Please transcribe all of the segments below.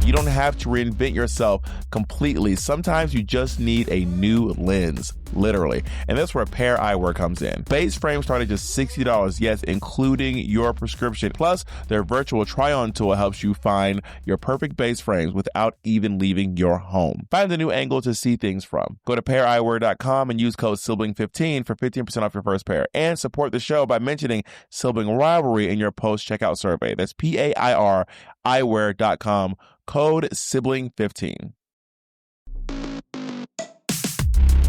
You don't have to reinvent yourself completely. Sometimes you just need a new lens, literally. And that's where Pair Eyewear comes in. Base frames start at just $60, yes, including your prescription. Plus, their virtual try-on tool helps you find your perfect base frames without even leaving your home. Find the new angle to see things from. Go to paireyewear.com and use code Sibling15 for 15% off your first pair. And support the show by mentioning Sibling Rivalry in your post-checkout survey. That's PAIR eyewear.com, code Sibling15.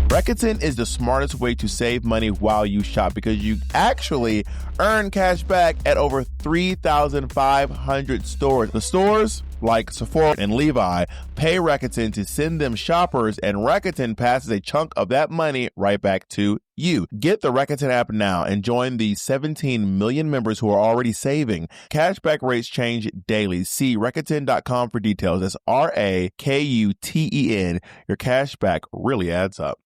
Rakuten is the smartest way to save money while you shop because you actually earn cash back at over 3,500 stores. The stores, like Sephora and Levi, pay Rakuten to send them shoppers, and Rakuten passes a chunk of that money right back to you. Get the Rakuten app now and join the 17 million members who are already saving. Cashback rates change daily. See Rakuten.com for details. That's RAKUTEN. Your cashback really adds up.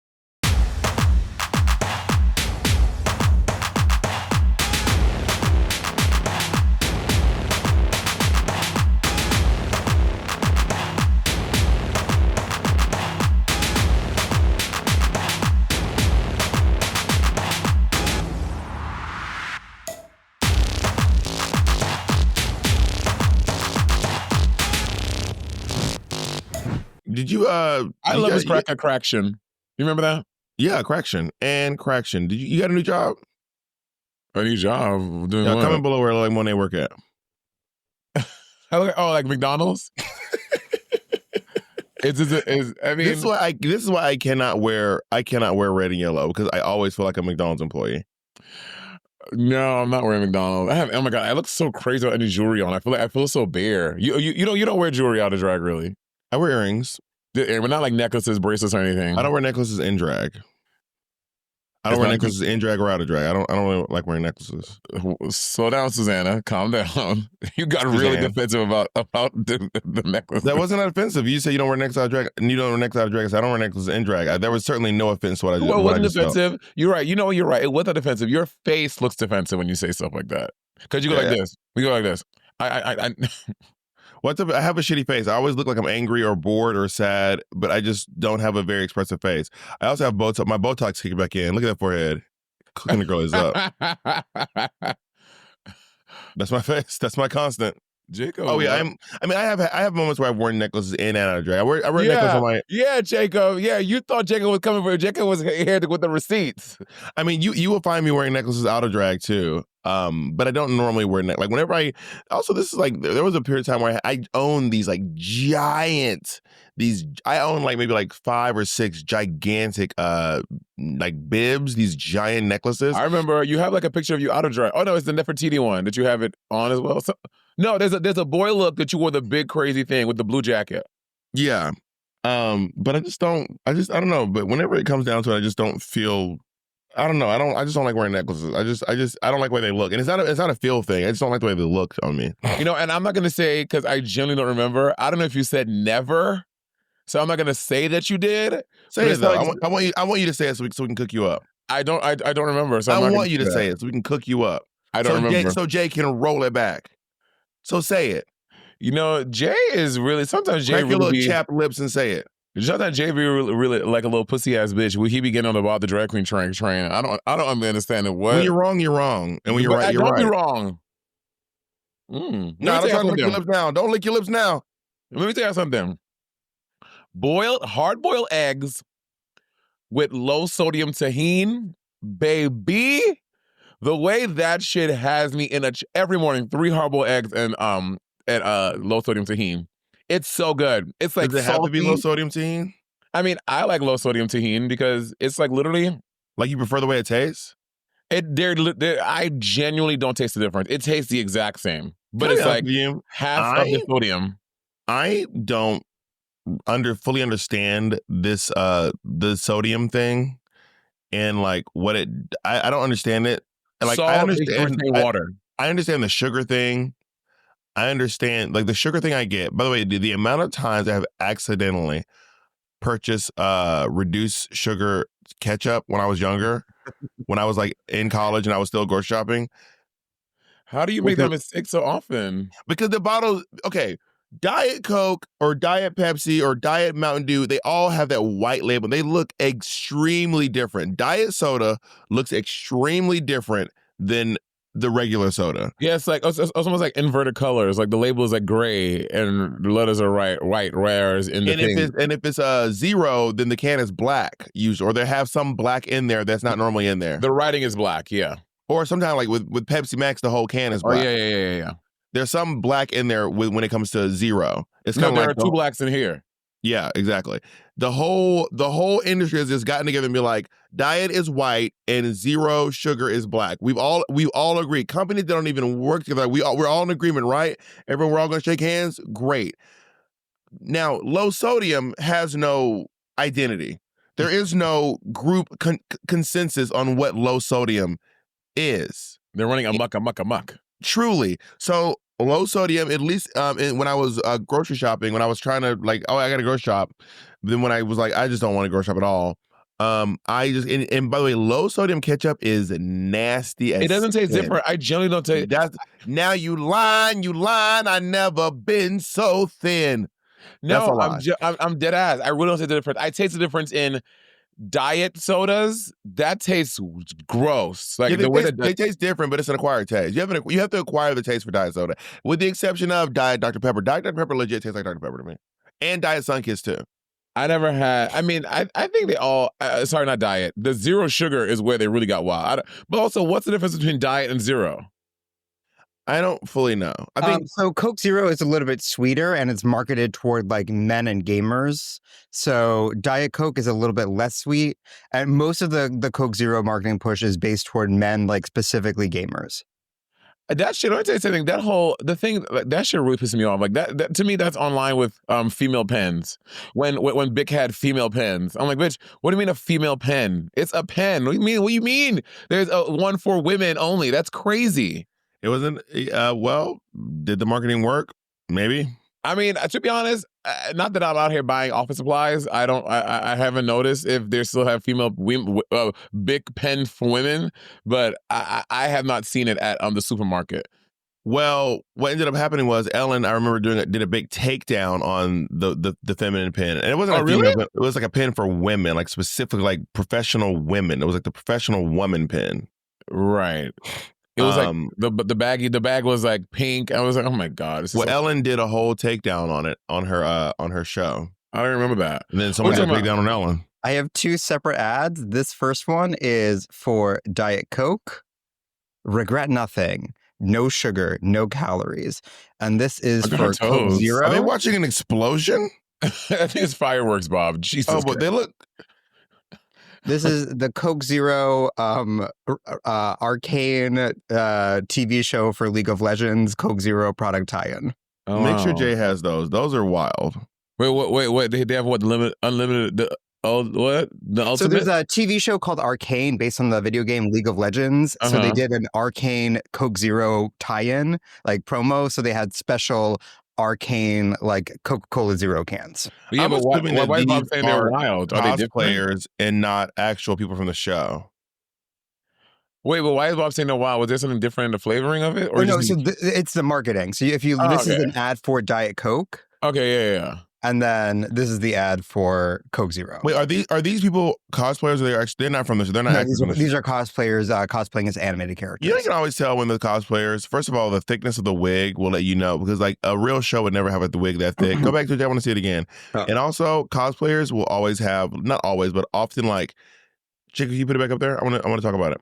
Did you I love this Craction. You remember that? Yeah, Craction. Did you got a new job? A new job? Doing what? Comment below where like Monét work at. Oh, like McDonald's? I mean, this is why I cannot wear red and yellow, because I always feel like a McDonald's employee. No, I'm not wearing McDonald's. Oh my God, I look so crazy without any jewelry on. I feel so bare. You don't wear jewelry out of drag, really? I wear earrings. But not like necklaces, bracelets, or anything. I don't wear necklaces in drag. I don't wear necklaces in drag or out of drag. I don't really like wearing necklaces. Slow down, Susanna. Calm down. You got really defensive about the necklace. That wasn't offensive. You said you don't wear necklaces out of drag, and you don't wear necklaces out of drag. So I don't wear necklaces in drag. There was certainly no offense to what I did. Well, it wasn't offensive. You're right. You're right. It wasn't offensive. Your face looks defensive when you say stuff like that. Because you go like this. We go like this. I I have a shitty face. I always look like I'm angry or bored or sad, but I just don't have a very expressive face. I also have Botox. My Botox kicking back in. Look at that forehead. Cooking the girl is up. That's my face. That's my constant. Jacob. Oh yeah, I have moments where I've worn necklaces in and out of drag. I wear a necklace on my. Yeah, Jacob. Yeah, you thought Jacob was coming for you. Jacob was here with the receipts. I mean, you will find me wearing necklaces out of drag too. But I don't normally wear like whenever I. Also, this is like there was a period of time where I owned these like giant. I own like maybe like 5 or 6 gigantic like bibs. These giant necklaces. I remember you have like a picture of you out of drag. Oh no, it's the Nefertiti one that you have it on as well. So, no, there's a boy look that you wore the big crazy thing with the blue jacket. Yeah. But I don't know. But whenever it comes down to it, I just don't feel. I don't know. I just don't like wearing necklaces. I don't like the way they look. And it's not a feel thing. I just don't like the way they look on me. And I'm not gonna say, because I genuinely don't remember. I don't know if you said never. So I'm not gonna say that you did. Say it though. I want you to say it so we can cook you up. I don't remember. So I want you to say it so we can cook you up. I don't remember. So Jay can roll it back. So say it. Jay is really, sometimes Jay Crack your really little chapped lips and say it. Sometimes Jay be really like a little pussy ass bitch. He be getting on about the drag queen train. I don't understand it. What? When you're wrong, you're wrong, and when you're right, you're right. Don't be wrong. No, don't try to lick your lips now. Don't lick your lips now. Let me tell you something. Hard-boiled eggs with low sodium tahini, baby. The way that shit has me in every morning, 3 hard-boiled eggs and low sodium tahini. It's so good. It's like, does it have to be low sodium tahini? I mean, I like low sodium tahini because it's like literally. Like you prefer the way it tastes? I genuinely don't taste the difference. It tastes the exact same, but it's like half of the sodium. I don't fully understand this the sodium thing and like what it. I don't understand it. Like I understand water. I understand the sugar thing. I understand like the sugar thing I get. By the way, the amount of times I have accidentally purchased reduced sugar ketchup when I was younger, when I was like in college and I was still grocery shopping. How do you make that mistake so often? Because the bottle, okay, Diet Coke or Diet Pepsi or Diet Mountain Dew, they all have that white label. They look extremely different. Diet soda looks extremely different than the regular soda. Yeah, it's almost like inverted colors. Like the label is like gray and the letters are white, whereas in the thing. If it's a zero, then the can is black usually, or they have some black in there that's not normally in there. The writing is black, yeah. Or sometimes like with Pepsi Max, the whole can is black. Oh yeah. There's some black in there when it comes to zero. It's No, kind of there like are two blacks in here. Yeah, exactly. The whole industry has just gotten together and be like, diet is white and zero sugar is black. We all agree. Companies that don't even work together, we're all in agreement, right? Everyone, we're all gonna shake hands. Great. Now, low sodium has no identity. There is no group consensus on what low sodium is. They're running amok. Truly. So low sodium, at least when I was grocery shopping, when I was trying to like, I got to grocery shop. Then when I was like, I just don't want to grocery shop at all. I just, and by the way, low sodium ketchup is nasty as it doesn't taste sin. different. I generally don't taste. Now you lying. I never been so thin. No, I'm dead ass. I really don't taste the difference. I taste the difference in diet sodas. That tastes gross. Like the way they taste different, but it's an acquired taste. You have to acquire the taste for diet soda, with the exception of Diet Dr Pepper. Diet Dr Pepper legit tastes like Dr Pepper to me, and Diet Sunkist too. I never had. I mean, I think they all. Sorry, not diet. The zero sugar is where they really got wild. But also, what's the difference between diet and zero? I don't fully know. I think so. Coke Zero is a little bit sweeter, and it's marketed toward like men and gamers. So Diet Coke is a little bit less sweet, and most of the Coke Zero marketing push is based toward men, like specifically gamers. That shit. Let me tell you something. That shit really pisses me off. Like that to me, that's online with female pens. When Bic had female pens, I'm like, bitch, what do you mean a female pen? It's a pen. What do you mean? What do you mean? There's one for women only. That's crazy. It wasn't, well, did the marketing work? Maybe. I mean, to be honest, not that I'm out here buying office supplies. I haven't noticed if they still have female big pen for women, but I have not seen it at the supermarket. Well, what ended up happening was Ellen, I remember did a big takedown on the feminine pen. And it wasn't a female really? pen, it was like a pen for women, like specifically like professional women. It was like the professional woman pen. Right. It was like the bag was like pink. I was like, oh my God. Ellen did a whole takedown on it on her show. I don't remember that. And then someone did a takedown on Ellen. I have two separate ads. This first one is for Diet Coke. Regret nothing. No sugar, no calories. And this is for Coke Zero. Are they watching an explosion? I think it's fireworks, Bob. Jesus Christ. But they look... This is the Coke Zero arcane TV show for League of Legends, Coke Zero product tie-in. Oh, make sure Jay has those. Those are wild. Wait. They have what? Unlimited? The ultimate? So there's a TV show called Arcane based on the video game League of Legends. So they did an Arcane Coke Zero tie-in, like promo. So they had special Arcane like Coca-Cola Zero cans. Yeah, but why is Bob saying they're wild? Are they cosplayers and not actual people from the show? Wait, but why is Bob saying they're wild? Was there something different in the flavoring of it? Or no, it's the marketing. So if you this is an ad for Diet Coke. Okay, yeah. And then this is the ad for Coke Zero. Wait, are these people cosplayers? Or they're not from the show. They're not. No, these are cosplayers cosplaying as animated characters. You can always tell when the cosplayers. First of all, the thickness of the wig will let you know, because like a real show would never have the wig that thick. Go back to it. I want to see it again. Oh. And also, cosplayers will always have, not always, but often like. Chick, can you put it back up there? I want to talk about it.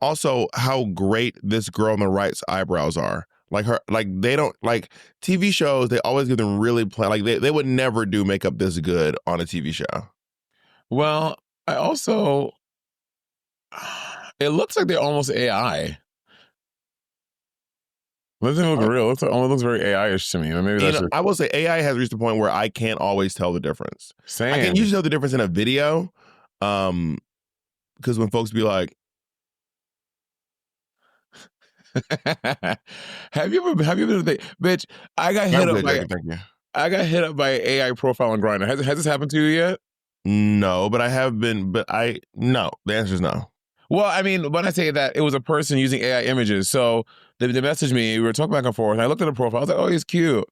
Also, how great this girl on the right's eyebrows are. Like her, like they don't like TV shows. They always give them really like they would never do makeup this good on a TV show. Well, I also, it looks like they're almost AI. Doesn't look real. It looks very AI-ish to me. Maybe that's I will say AI has reached a point where I can't always tell the difference. Same. I can usually tell the difference in a video, because when folks be like. Have you ever been bitch? I got hit up by AI profile on Grindr. Has this happened to you yet? No, but I have been. No. The answer is no. Well, I mean, when I say that, it was a person using AI images. So they messaged me. We were talking back and forth. And I looked at the profile. I was like, oh, he's cute.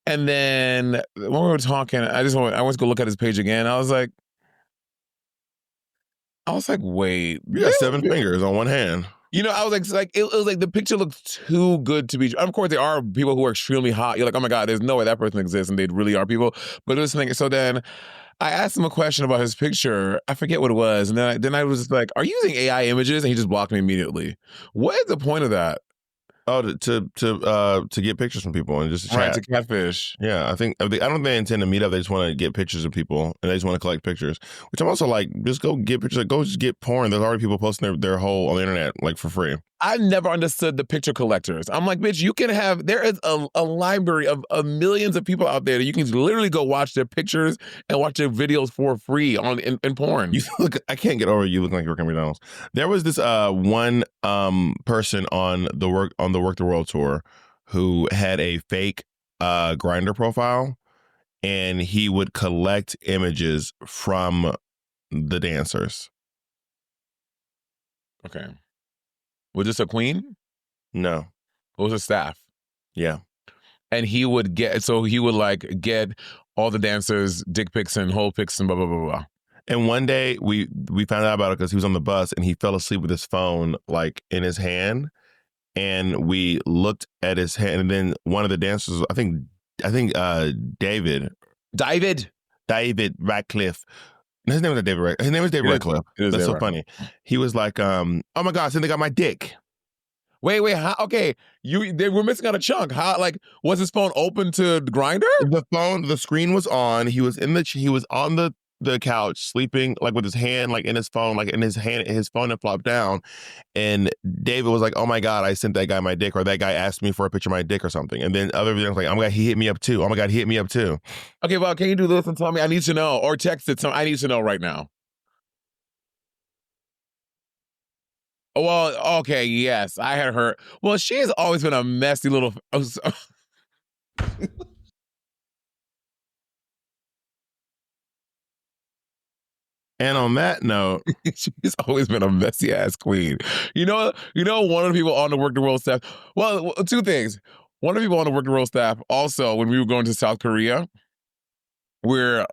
And then when we were talking, I went to go look at his page again. I was like, wait, You got 7 fingers on one hand. I was like it was like the picture looked too good to be. Of course, there are people who are extremely hot. You're like, oh my god, there's no way that person exists, and they really are people. But it was something. So then I asked him a question about his picture. I forget what it was, and then I was just like, "Are you using AI images?" And he just blocked me immediately. What is the point of that? Oh, to get pictures from people and just Right, chat. to catfish. Yeah, I don't think they intend to meet up. They just want to get pictures of people and they just want to collect pictures. Which I'm also like, just go get pictures. Go just get porn. There's already people posting their whole on the internet like for free. I never understood the picture collectors. I'm like, bitch, there is a library of millions of people out there that you can literally go watch their pictures and watch their videos for free in porn. You look, I can't get over you looking like you work at McDonald's. There was this one person on the Work the World tour who had a fake Grindr profile, and he would collect images from the dancers. Okay. Was this a queen? No. It was a staff. Yeah. And he would get all the dancers dick pics and whole pics and blah, blah, blah, blah. And one day we found out about it because he was on the bus and he fell asleep with his phone like in his hand. And we looked at his hand, and then one of the dancers, I think David Radcliffe. His name was David Radcliffe. His name was David Radcliffe. That's so funny. He was like, oh my God, so they got my dick. Wait, how? Okay, they were missing out a chunk. How? Like, was his phone open to Grindr? The screen was on. He was on the couch sleeping, like with his hand like in his phone, like in his hand, his phone had flopped down. And David was like, oh my God, I sent that guy my dick, or that guy asked me for a picture of my dick or something. And then other videos like, oh my God, he hit me up too. Oh my God, he hit me up too. Okay, well, can you do this and tell me? I need to know, or text it. I need to know right now. Well, okay, yes, I had her. Well, she has always been a messy little. And on that note, she's always been a messy ass queen. One of the people on the Work the World staff. Well, two things. One of the people on the Work the World staff. Also, when we were going to South Korea, we're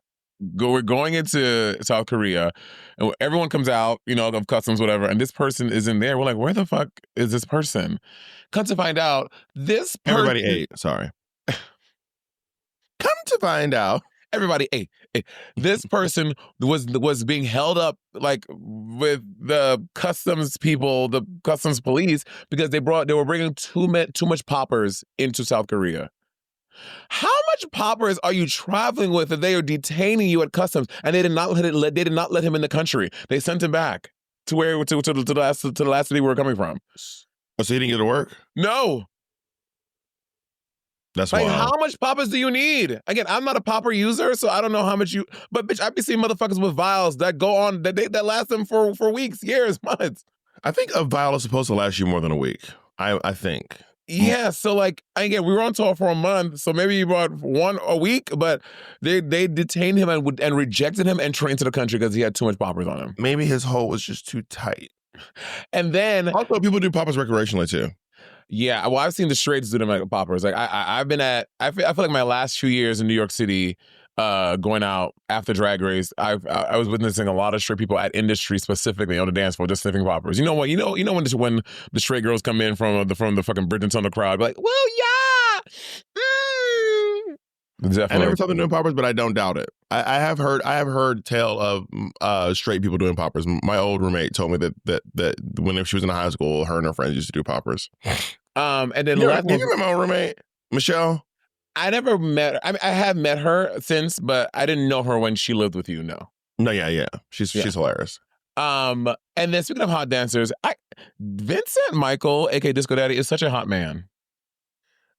going into South Korea, and everyone comes out, of customs, whatever, and this person is in there. We're like, where the fuck is this person? Come to find out, this person... Everybody ate, sorry. Come to find out. Everybody ate. This person was being held up like with the customs people, the customs police, because they were bringing too much poppers into South Korea. How much poppers are you traveling with that they are detaining you at customs, and they did not let him in the country? They sent him back to the last city we were coming from. Oh, so he didn't get to work? No. That's like, wild. how much poppers do you need? Again, I'm not a popper user, so I don't know how much you. But bitch, I be seeing motherfuckers with vials that go on that last them for weeks, years, months. I think a vial is supposed to last you more than a week. I think. Yeah, so like again, we were on tour for a month, so maybe he brought a week, but they detained him and rejected him entry into the country because he had too much poppers on him. Maybe his hole was just too tight. And then also people do poppers recreationally too. Yeah, well, I've seen the straights do them like poppers. Like I feel like my last few years in New York City, going out after Drag Race, I was witnessing a lot of straight people at industry specifically on the dance floor just sniffing poppers. You know what? You know when the straight girls come in from the fucking Bridgerton Tunnel crowd, like, well, yeah. Definitely. I never saw them doing poppers, but I don't doubt it. I have heard tale of straight people doing poppers. My old roommate told me that when she was in high school, her and her friends used to do poppers. And then you remember my old roommate, Michelle? I never met her. I mean, I have met her since, but I didn't know her when she lived with you. No. No, yeah. She's hilarious. And then speaking of hot dancers, Vincent Michael, aka Disco Daddy, is such a hot man.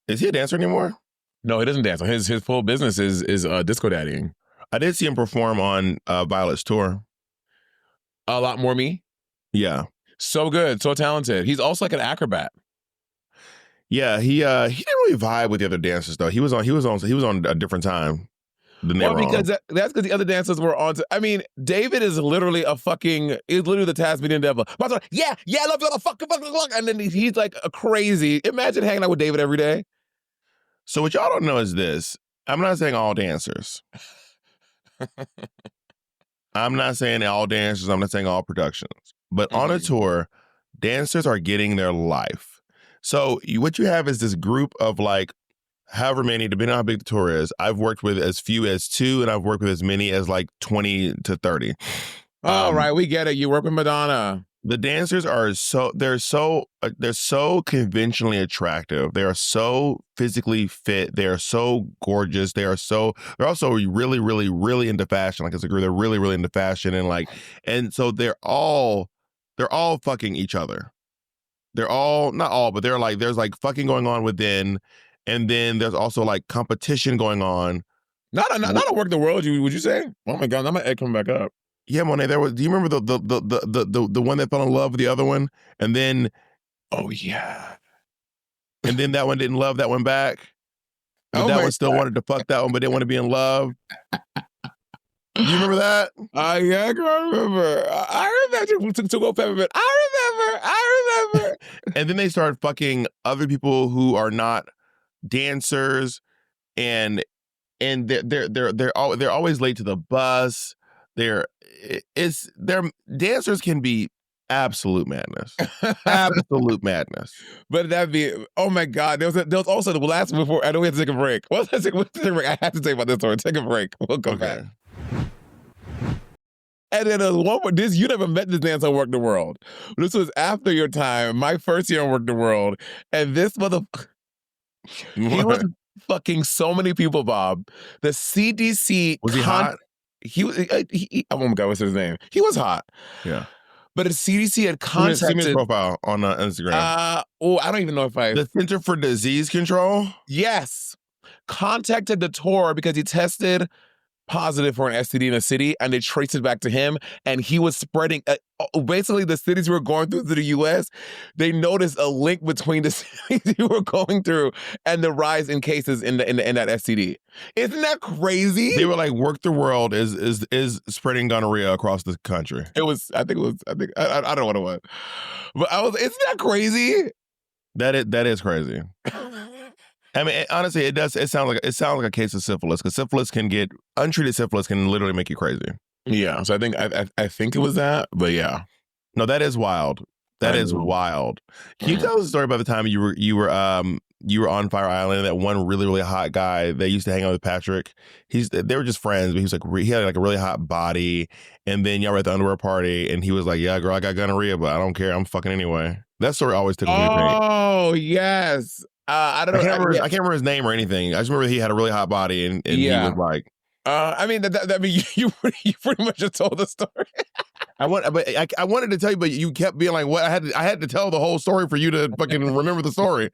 Is he a dancer anymore? No, he doesn't dance. His full business is disco daddying. I did see him perform on Violet's tour. A Lot More Me? Yeah. So good, so talented. He's also like an acrobat. Yeah, he didn't really vibe with the other dancers though. He was on a different time than they were because on. that's because the other dancers were on. I mean, David is literally the Tasmanian devil. Yeah, I love you, fuck, and then he's like a crazy. Imagine hanging out with David every day. So what y'all don't know is this. I'm not saying all dancers. I'm not saying all dancers. I'm not saying all productions. But on a tour, dancers are getting their life. So what you have is this group of like, however many, depending on how big the tour is. I've worked with as few as 2, and I've worked with as many as like 20 to 30. All right, we get it. You work with Madonna. The dancers are they're so conventionally attractive. They are so physically fit. They are so gorgeous. They're also really, really, really into fashion. Like as a group, they're really, really into fashion, and so they're all fucking each other. They're all, not all, but there's like fucking going on within, and then there's also like competition going on. Not a work the world. Would you say? Oh my God, now my egg coming back up. Yeah, Monét. Do you remember the one that fell in love with the other one, and then and then that one didn't love that one back, but that one still wanted to fuck that one, but didn't want to be in love. You remember that? Yeah, I remember. I remember to go peppermint. I remember. And then they started fucking other people who are not dancers, and they're always late to the bus. Dancers can be absolute madness. Absolute madness. But that'd be, oh my God. There was also the last before, I know we have to take a break. Well, let's take a break. I have to tell you about this story. Take a break. We'll come back. And then one more, you never met this dancer on Work the World. This was after your time, my first year on Work the World. And this motherfucker, he was fucking so many people, Bob. The CDC. Was he hot? He was, oh my God, what's his name? He was hot. Yeah. But the CDC had contacted... See his profile on Instagram. I don't even know if The Center for Disease Control? Yes. Contacted the tour because he tested positive for an STD in a city, and they traced it back to him, and he was spreading. Basically, the cities we were going through the U.S., they noticed a link between the cities you were going through and the rise in cases in that STD. Isn't that crazy? They were like, Work the World is spreading gonorrhea across the country. I don't know what it was, but isn't that crazy? That is crazy. I mean, honestly, it sounds like a case of syphilis, because untreated syphilis can literally make you crazy. Yeah, so I think it was that, but yeah. No, that is wild. That is wild. Can you tell us a story about the time you were on Fire Island? That one really, really hot guy that used to hang out with Patrick. They were just friends, but he was like, he had like a really hot body, and then y'all were at the underwear party, and he was like, "Yeah, girl, I got gonorrhea, but I don't care. I'm fucking anyway." That story always took me to paint. Oh yes. I don't know. I can't remember his name or anything. I just remember he had a really hot body, and he was like, I mean, you pretty much just told the story. I wanted to tell you, but you kept being like, "What?" I had to tell the whole story for you to fucking remember the story.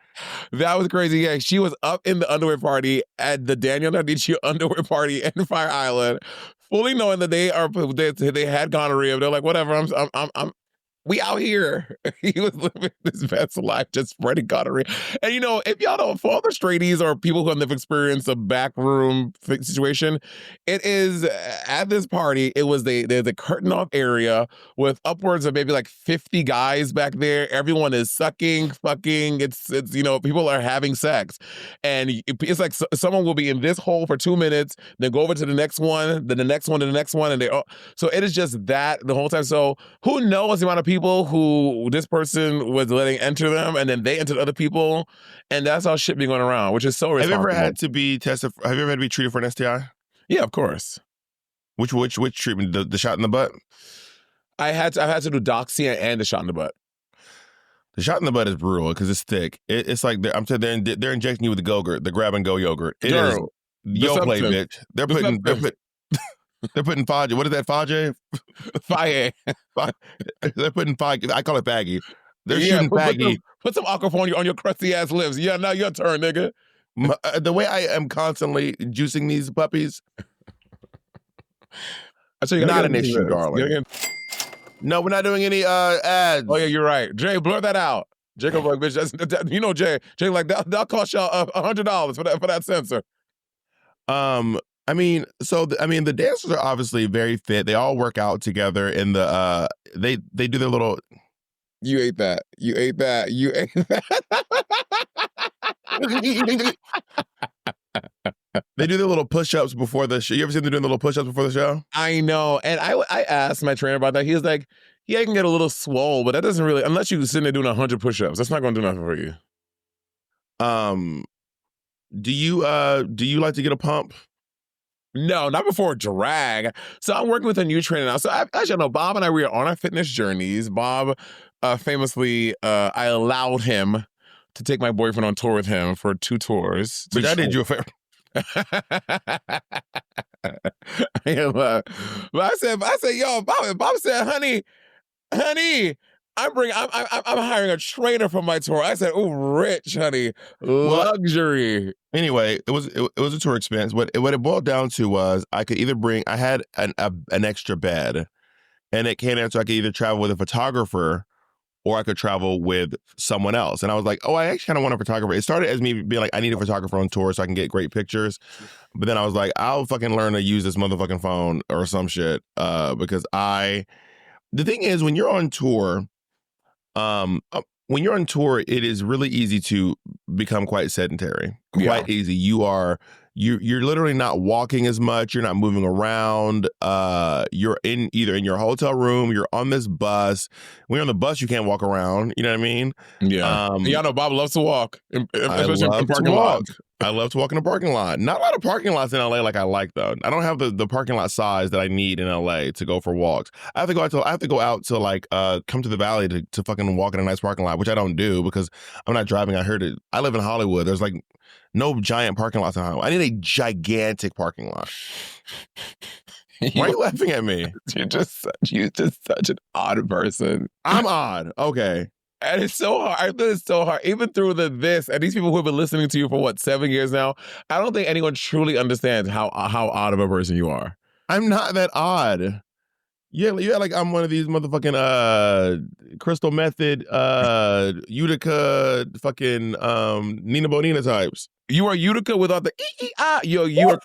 That was crazy. Yeah, she was up in the underwear party at the Daniel Nardici underwear party in Fire Island, fully knowing that they had gonorrhea. They're like, whatever. We out here. He was living his best life, just spreading gonorrhea. And if y'all know, for all the straighties or people who have experienced a backroom situation, it is at this party. It was there's a curtain off area with upwards of maybe like 50 guys back there. Everyone is sucking, fucking. It's people are having sex, and it's like someone will be in this hole for 2 minutes, then go over to the next one, then the next one, and the next one, and so it is just that the whole time. So who knows the amount of people who this person was letting enter them, and then they entered other people, and that's how shit be going around, which is so responsible. Have you ever had to be tested? Have you ever had to be treated for an STI? Yeah, of course. Which treatment? The shot in the butt? I've had to do doxy and the shot in the butt. The shot in the butt is brutal because it's thick. It's like they're injecting you with the Go-Gurt, the grab and go yogurt. It is Yoplait, bitch. They're putting Fage. What is that, Fage? Fage. They're putting Fage. I call it Faggy. They're shooting Faggy. Put some aquaphor on your crusty ass lips. Yeah, now your turn, nigga. The way I am constantly juicing these puppies, not an issue, darling. No, we're not doing any ads. Oh yeah, you're right. Jay, blur that out. Jacob, like, bitch, Jay, like that'll cost y'all $100 for that sensor. The dancers are obviously very fit. They all work out together in the they do their little. You ate that. They do their little push-ups before the show. You ever seen them doing the little push-ups before the show? I know. And I asked my trainer about that. He was like, yeah, you can get a little swole, but that doesn't really, unless you're sitting there doing 100 push-ups, that's not going to do nothing for you. Do you like to get a pump? No, not before drag. So I'm working with a new trainer now. So actually, I know Bob and we are on our fitness journeys. Bob, famously, I allowed him to take my boyfriend on tour with him for 2 tours. Which I did you a favor. But I said, yo, Bob said, honey, I'm hiring a trainer for my tour. I said, oh, rich, honey, luxury. Anyway, it was a tour expense. What it boiled down to was I had an extra bed, and it came down to I could either travel with a photographer or I could travel with someone else. And I was like, oh, I actually kind of want a photographer. It started as me being like, I need a photographer on tour so I can get great pictures. But then I was like, I'll fucking learn to use this motherfucking phone or some shit. Because the thing is, when you're on tour, it is really easy to become quite sedentary. Quite easy. You're literally not walking as much. You're not moving around. You're either in your hotel room. You're on this bus. When you're on the bus, you can't walk around. You know what I mean? Yeah. Y'all know Bob loves to walk, especially in parking lots. I love to walk in a parking lot. Not a lot of parking lots in LA like I like though. I don't have the parking lot size that I need in LA to go for walks. I have to go out to like come to the valley to fucking walk in a nice parking lot, which I don't do because I'm not driving. I live in Hollywood. There's like no giant parking lots in Hollywood. I need a gigantic parking lot. Why are you laughing at me? You're just such an odd person. I'm odd. Okay. And it's so hard. I feel it's so hard. Even through this, and these people who have been listening to you for 7 years now, I don't think anyone truly understands how odd of a person you are. I'm not that odd. Yeah, like I'm one of these motherfucking Crystal Method, Utica, fucking Nina Bonina types. You are Utica without the e-e-ah. You are.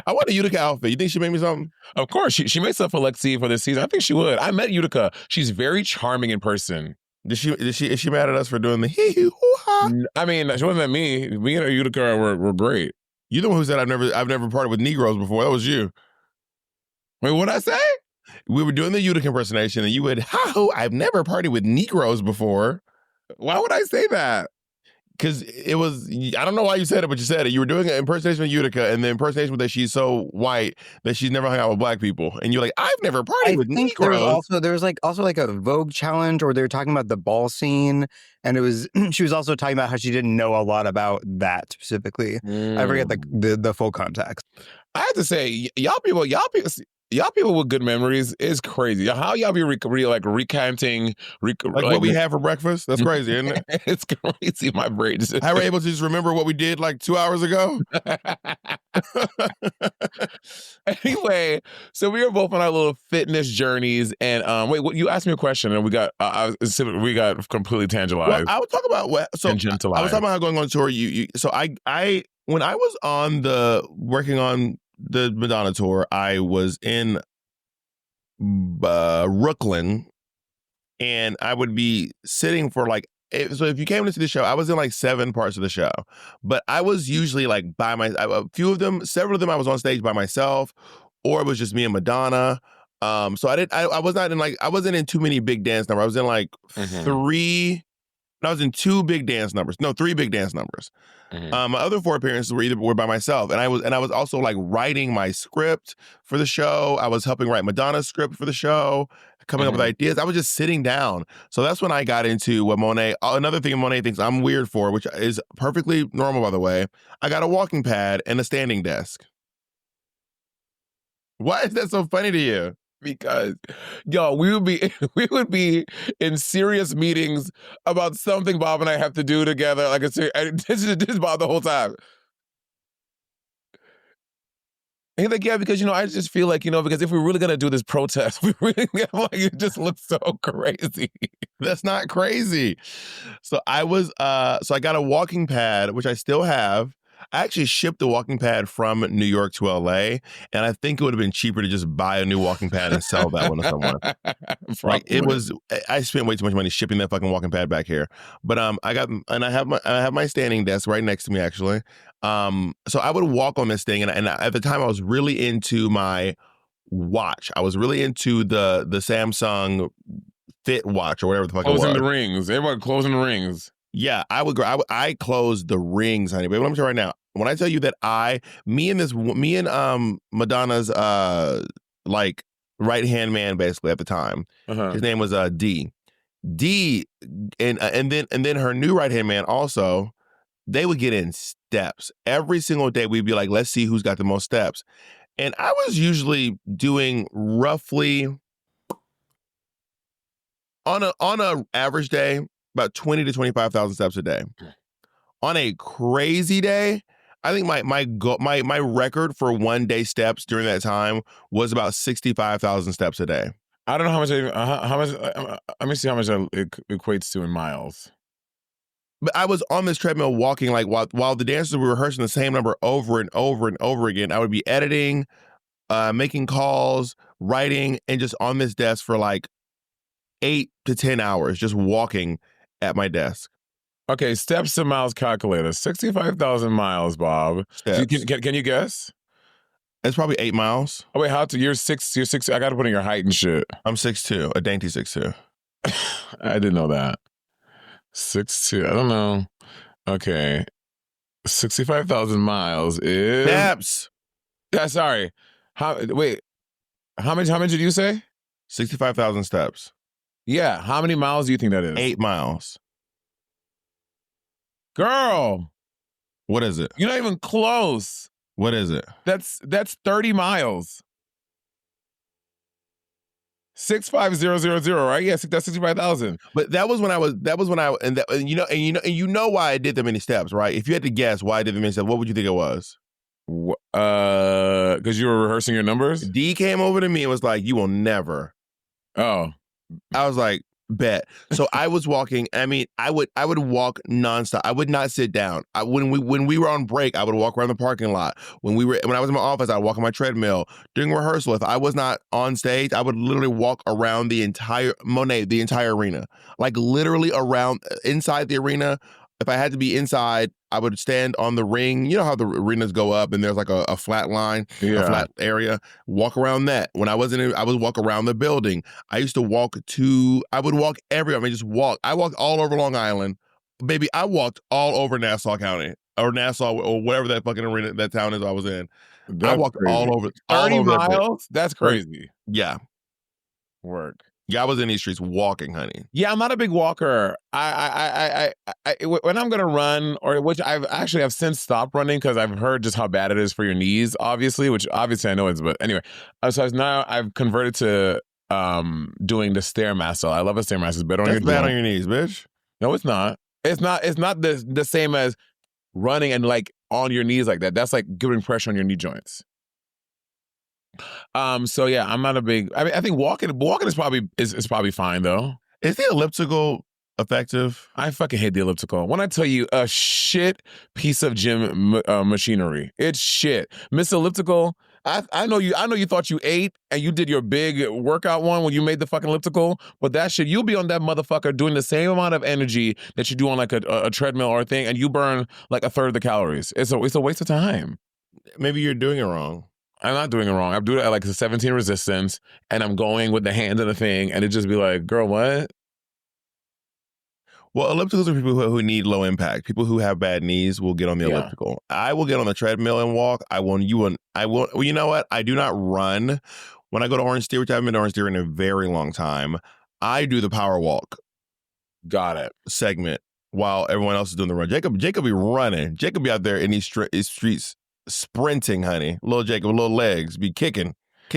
I want a Utica outfit. You think she made me something? Of course. She made stuff for Lexi for this season. I think she would. I met Utica. She's very charming in person. Is she mad at us for doing the hee-hee-hoo-ha? I mean, she wasn't at me. Me and Utica were great. You're the one who said I've never partied with Negroes before. That was you. Wait, what'd I say? We were doing the Utica impersonation and you would, I've never partied with Negroes before. Why would I say that? Because it was, I don't know why you said it, but you said it. You were doing an impersonation of Utica and the impersonation was that she's so white that she's never hung out with black people. And you're like, I've never partied with Negroes. There was also like a Vogue challenge, or they were talking about the ball scene. And it was, she was also talking about how she didn't know a lot about that specifically. I forget the full context. I have to say, y'all people with good memories is crazy. How y'all be recanting what we had for breakfast? That's crazy, isn't it? It's crazy. My brain just how we're able to just remember what we did like 2 hours ago. Anyway, so we were both on our little fitness journeys, and you asked me a question, and we got completely tangentialized. Well, I would talk about I was talking about how going on tour. So I when I was working on the Madonna tour, I was in Brooklyn, and I would be sitting for so if you came to see the show, I was in like 7 parts of the show, but I was usually like several of them I was on stage by myself, or it was just me and Madonna. So I wasn't in too many big dance numbers. I was in like 3. I was in 2 big dance numbers. No, 3 big dance numbers. My other 4 appearances were by myself, and I was also like writing my script for the show. I was helping write Madonna's script for the show, coming up with ideas. I was just sitting down. So that's when I got into what Monét. Another thing Monét thinks I'm weird for, which is perfectly normal, by the way. I got a walking pad and a standing desk. Why is that so funny to you? Because, we would be in serious meetings about something Bob and I have to do together. Like this is Bob the whole time. And he's like, yeah, because I just feel like because if we're really gonna do this protest, we really it just looks so crazy. That's not crazy. So I was so I got a walking pad, which I still have. I actually shipped the walking pad from New York to LA, and I think it would have been cheaper to just buy a new walking pad and sell that one to someone. Like it was, I spent way too much money shipping that fucking walking pad back here. But I have my standing desk right next to me actually. So I would walk on this thing, and at the time I was really into my watch. I was really into the Samsung Fit watch or whatever the fuck it was. Closing the rings. Everybody closing the rings. Yeah, I closed the rings, honey. But let me tell you right now, when I tell you that me and Madonna's like right hand man basically at the time, his name was D. And then her new right hand man also, they would get in steps every single day. We'd be like, let's see who's got the most steps, and I was usually doing roughly on a average day about 20 to 25,000 steps a day. On a crazy day, I think my record for one day steps during that time was about 65,000 steps a day. I don't know how much. Let me see how much it equates to in miles. But I was on this treadmill walking like while the dancers were rehearsing the same number over and over and over again. I would be editing, making calls, writing, and just on this desk for like 8 to 10 hours, just walking at my desk. Okay, steps to miles calculator. 65,000 miles, Bob. Steps. Can you guess? It's probably 8 miles. Oh wait, you're 6. I got to put in your height and shit. I'm 6'2", a dainty 6'2". I didn't know that. 6'2". I don't know. Okay, 65,000 miles is steps. Yeah, sorry. How many did you say? 65,000 steps. Yeah, how many miles do you think that is? 8 miles. Girl. What is it? You're not even close. What is it? That's 30 miles. 65000, right? Yeah, that's 65,000. But that was when you know why I did that many steps, right? If you had to guess why I did that many steps, what would you think it was? Because you were rehearsing your numbers? D came over to me and was like, "You will never." Oh. I was like, bet. So I was walking. I mean, I would walk nonstop. I would not sit down. When we were on break, I would walk around the parking lot. When I was in my office, I'd walk on my treadmill. During rehearsal, if I was not on stage, I would literally walk around the entire arena. Like literally around inside the arena. If I had to be inside, I would stand on the ring. You know how the arenas go up and there's like a flat line, a flat area. Walk around that. When I wasn't, I would walk around the building. I would walk everywhere. I mean, just walk. I walked all over Long Island. Baby, I walked all over Nassau County or Nassau or whatever that fucking arena, that town is I was in. I walked crazy. all over. 30 miles? That's crazy. Yeah. Work. Yeah, I was in these streets walking, honey. Yeah, I'm not a big walker. I when I'm gonna run, or which I've since stopped running because I've heard just how bad it is for your knees, obviously. Which obviously I know it's, but anyway. So now I've converted to doing the Stairmaster. I love a Stairmaster. It's better on your knees. That's bad on your knees, bitch. No, it's not. It's not the same as running and like on your knees like that. That's like giving pressure on your knee joints. So yeah, I'm not a big. I mean, I think walking is probably fine though. Is the elliptical effective? I fucking hate the elliptical. When I tell you a shit piece of gym machinery, it's shit. Miss Elliptical. I know you thought you ate and you did your big workout one when you made the fucking elliptical, but that shit, you'll be on that motherfucker doing the same amount of energy that you do on like a treadmill or a thing, and you burn like a third of the calories. It's a waste of time. Maybe you're doing it wrong. I'm not doing it wrong. I'm doing it at like a 17 resistance, and I'm going with the hand and the thing, and it just be like, girl, what? Well, ellipticals are people who need low impact. People who have bad knees will get on the elliptical. I will get on the treadmill and walk. Well, you know what? I do not run. When I go to Orange Theory, which I haven't been to Orange Theory in a very long time, I do the power walk. Got it. Segment while everyone else is doing the run. Jacob be running. Jacob be out there in these streets sprinting, honey. Little Jacob, little legs be kicking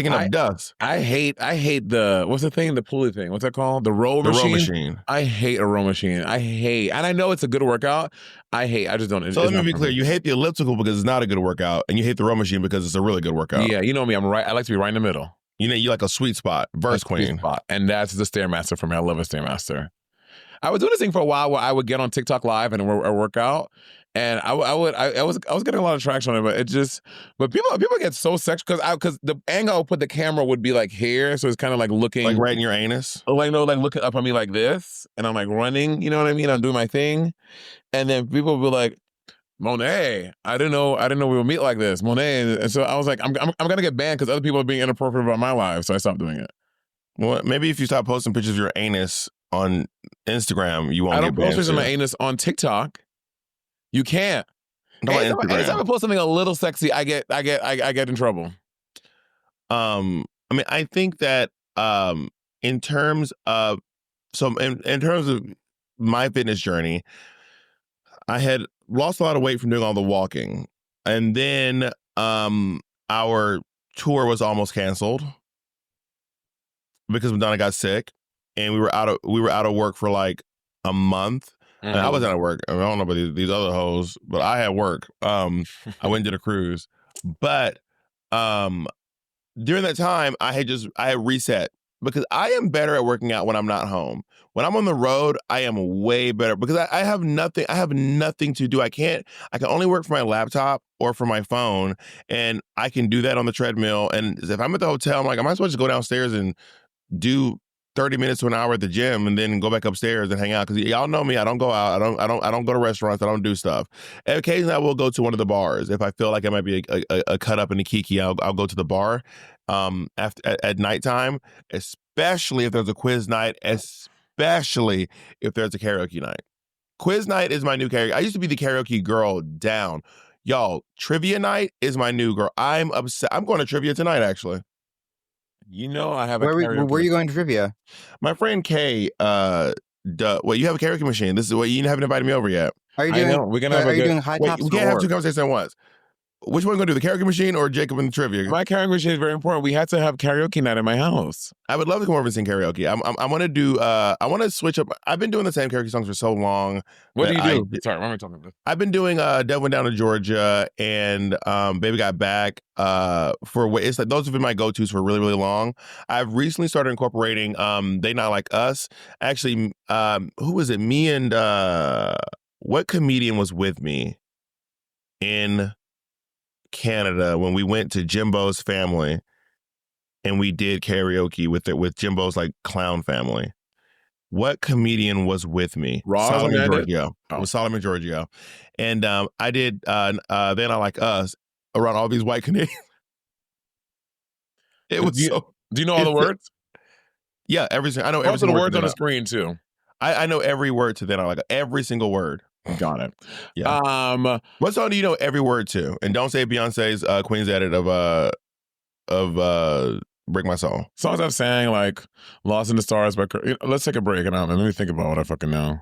up dust. I hate the, what's the thing? The pulley thing. What's that called? The row machine? Row machine. I hate a row machine. And I know it's a good workout. I just don't. So let me be clear. You hate the elliptical because it's not a good workout, and you hate the row machine because it's a really good workout. Yeah, you know me. I like to be right in the middle. You know, you like a sweet spot. Verse queen. And that's the Stairmaster for me. I love a Stairmaster. I was doing this thing for a while where I would get on TikTok Live and work out. And I was getting a lot of traction on it, but people get so sexual because the angle I would put the camera would be like here, so it's kind of like looking like right in your anus. like no, like looking up at me like this, and I'm like running, you know what I mean? I'm doing my thing, and then people would be like, Monét, I didn't know we would meet like this, Monét, and so I was like, I'm gonna get banned because other people are being inappropriate about my life, so I stopped doing it. Well, maybe if you stop posting pictures of your anus on Instagram, you won't. I get don't banned post pictures of my too. anus on TikTok. You can't. No, on Anytime I Instagram. post something a little sexy, I get in trouble. I mean, I think that in terms of in terms of my fitness journey, I had lost a lot of weight from doing all the walking, and then our tour was almost canceled because Madonna got sick, and we were out of work for like a month. And I was out of work. I don't know about these other hoes, but I had work. I went and did a cruise, but during that time, I had reset because I am better at working out when I'm not home. When I'm on the road, I am way better because I have nothing. I have nothing to do. I can only work from my laptop or from my phone, and I can do that on the treadmill. And if I'm at the hotel, I'm like, I might as well just go downstairs and do 30 minutes to an hour at the gym and then go back upstairs and hang out. Because y'all know me, I don't go out. I don't go to restaurants. I don't do stuff. And occasionally I will go to one of the bars. If I feel like it might be a cut up in the kiki, I'll go to the bar at nighttime, especially if there's a quiz night, especially if there's a karaoke night. Quiz night is my new karaoke. I used to be the karaoke girl down. Y'all, trivia night is my new girl. I'm upset. I'm going to trivia tonight, actually. You know, I have Where are you going to trivia? My friend Kay, you have a karaoke machine. This is what you haven't invited me over yet. Are you doing? I know. We're gonna have are you doing high tops? We can't have two conversations at once. Which one are we gonna do? The karaoke machine or Jacob and the trivia? My karaoke machine is very important. We had to have karaoke night at my house. I would love to come over and sing karaoke. I want to do. I want to switch up. I've been doing the same karaoke songs for so long. What do you do? Sorry, what am I talking about? I've been doing Devil Went Down to Georgia and Baby Got Back for it's like those have been my go-tos for really, really long. I've recently started incorporating They Not Like Us. Actually, who was it? Me and what comedian was with me in Canada when we went to Jimbo's family and we did karaoke with Jimbo's like clown family. What comedian was with me? Solomon Giorgio. It was Solomon Giorgio. And I did They Not Like Us around all these white Canadians. It was do you know all the words? Yeah, I know every single word. The words on the screen too. I know every word to They Not Like Us. Every single word. Got it. Yeah. What song do you know every word to? And don't say Beyonce's Queen's Edit of Break My Soul. Songs I've sang like Lost in the Stars by let's take a break and let me think about what I fucking know.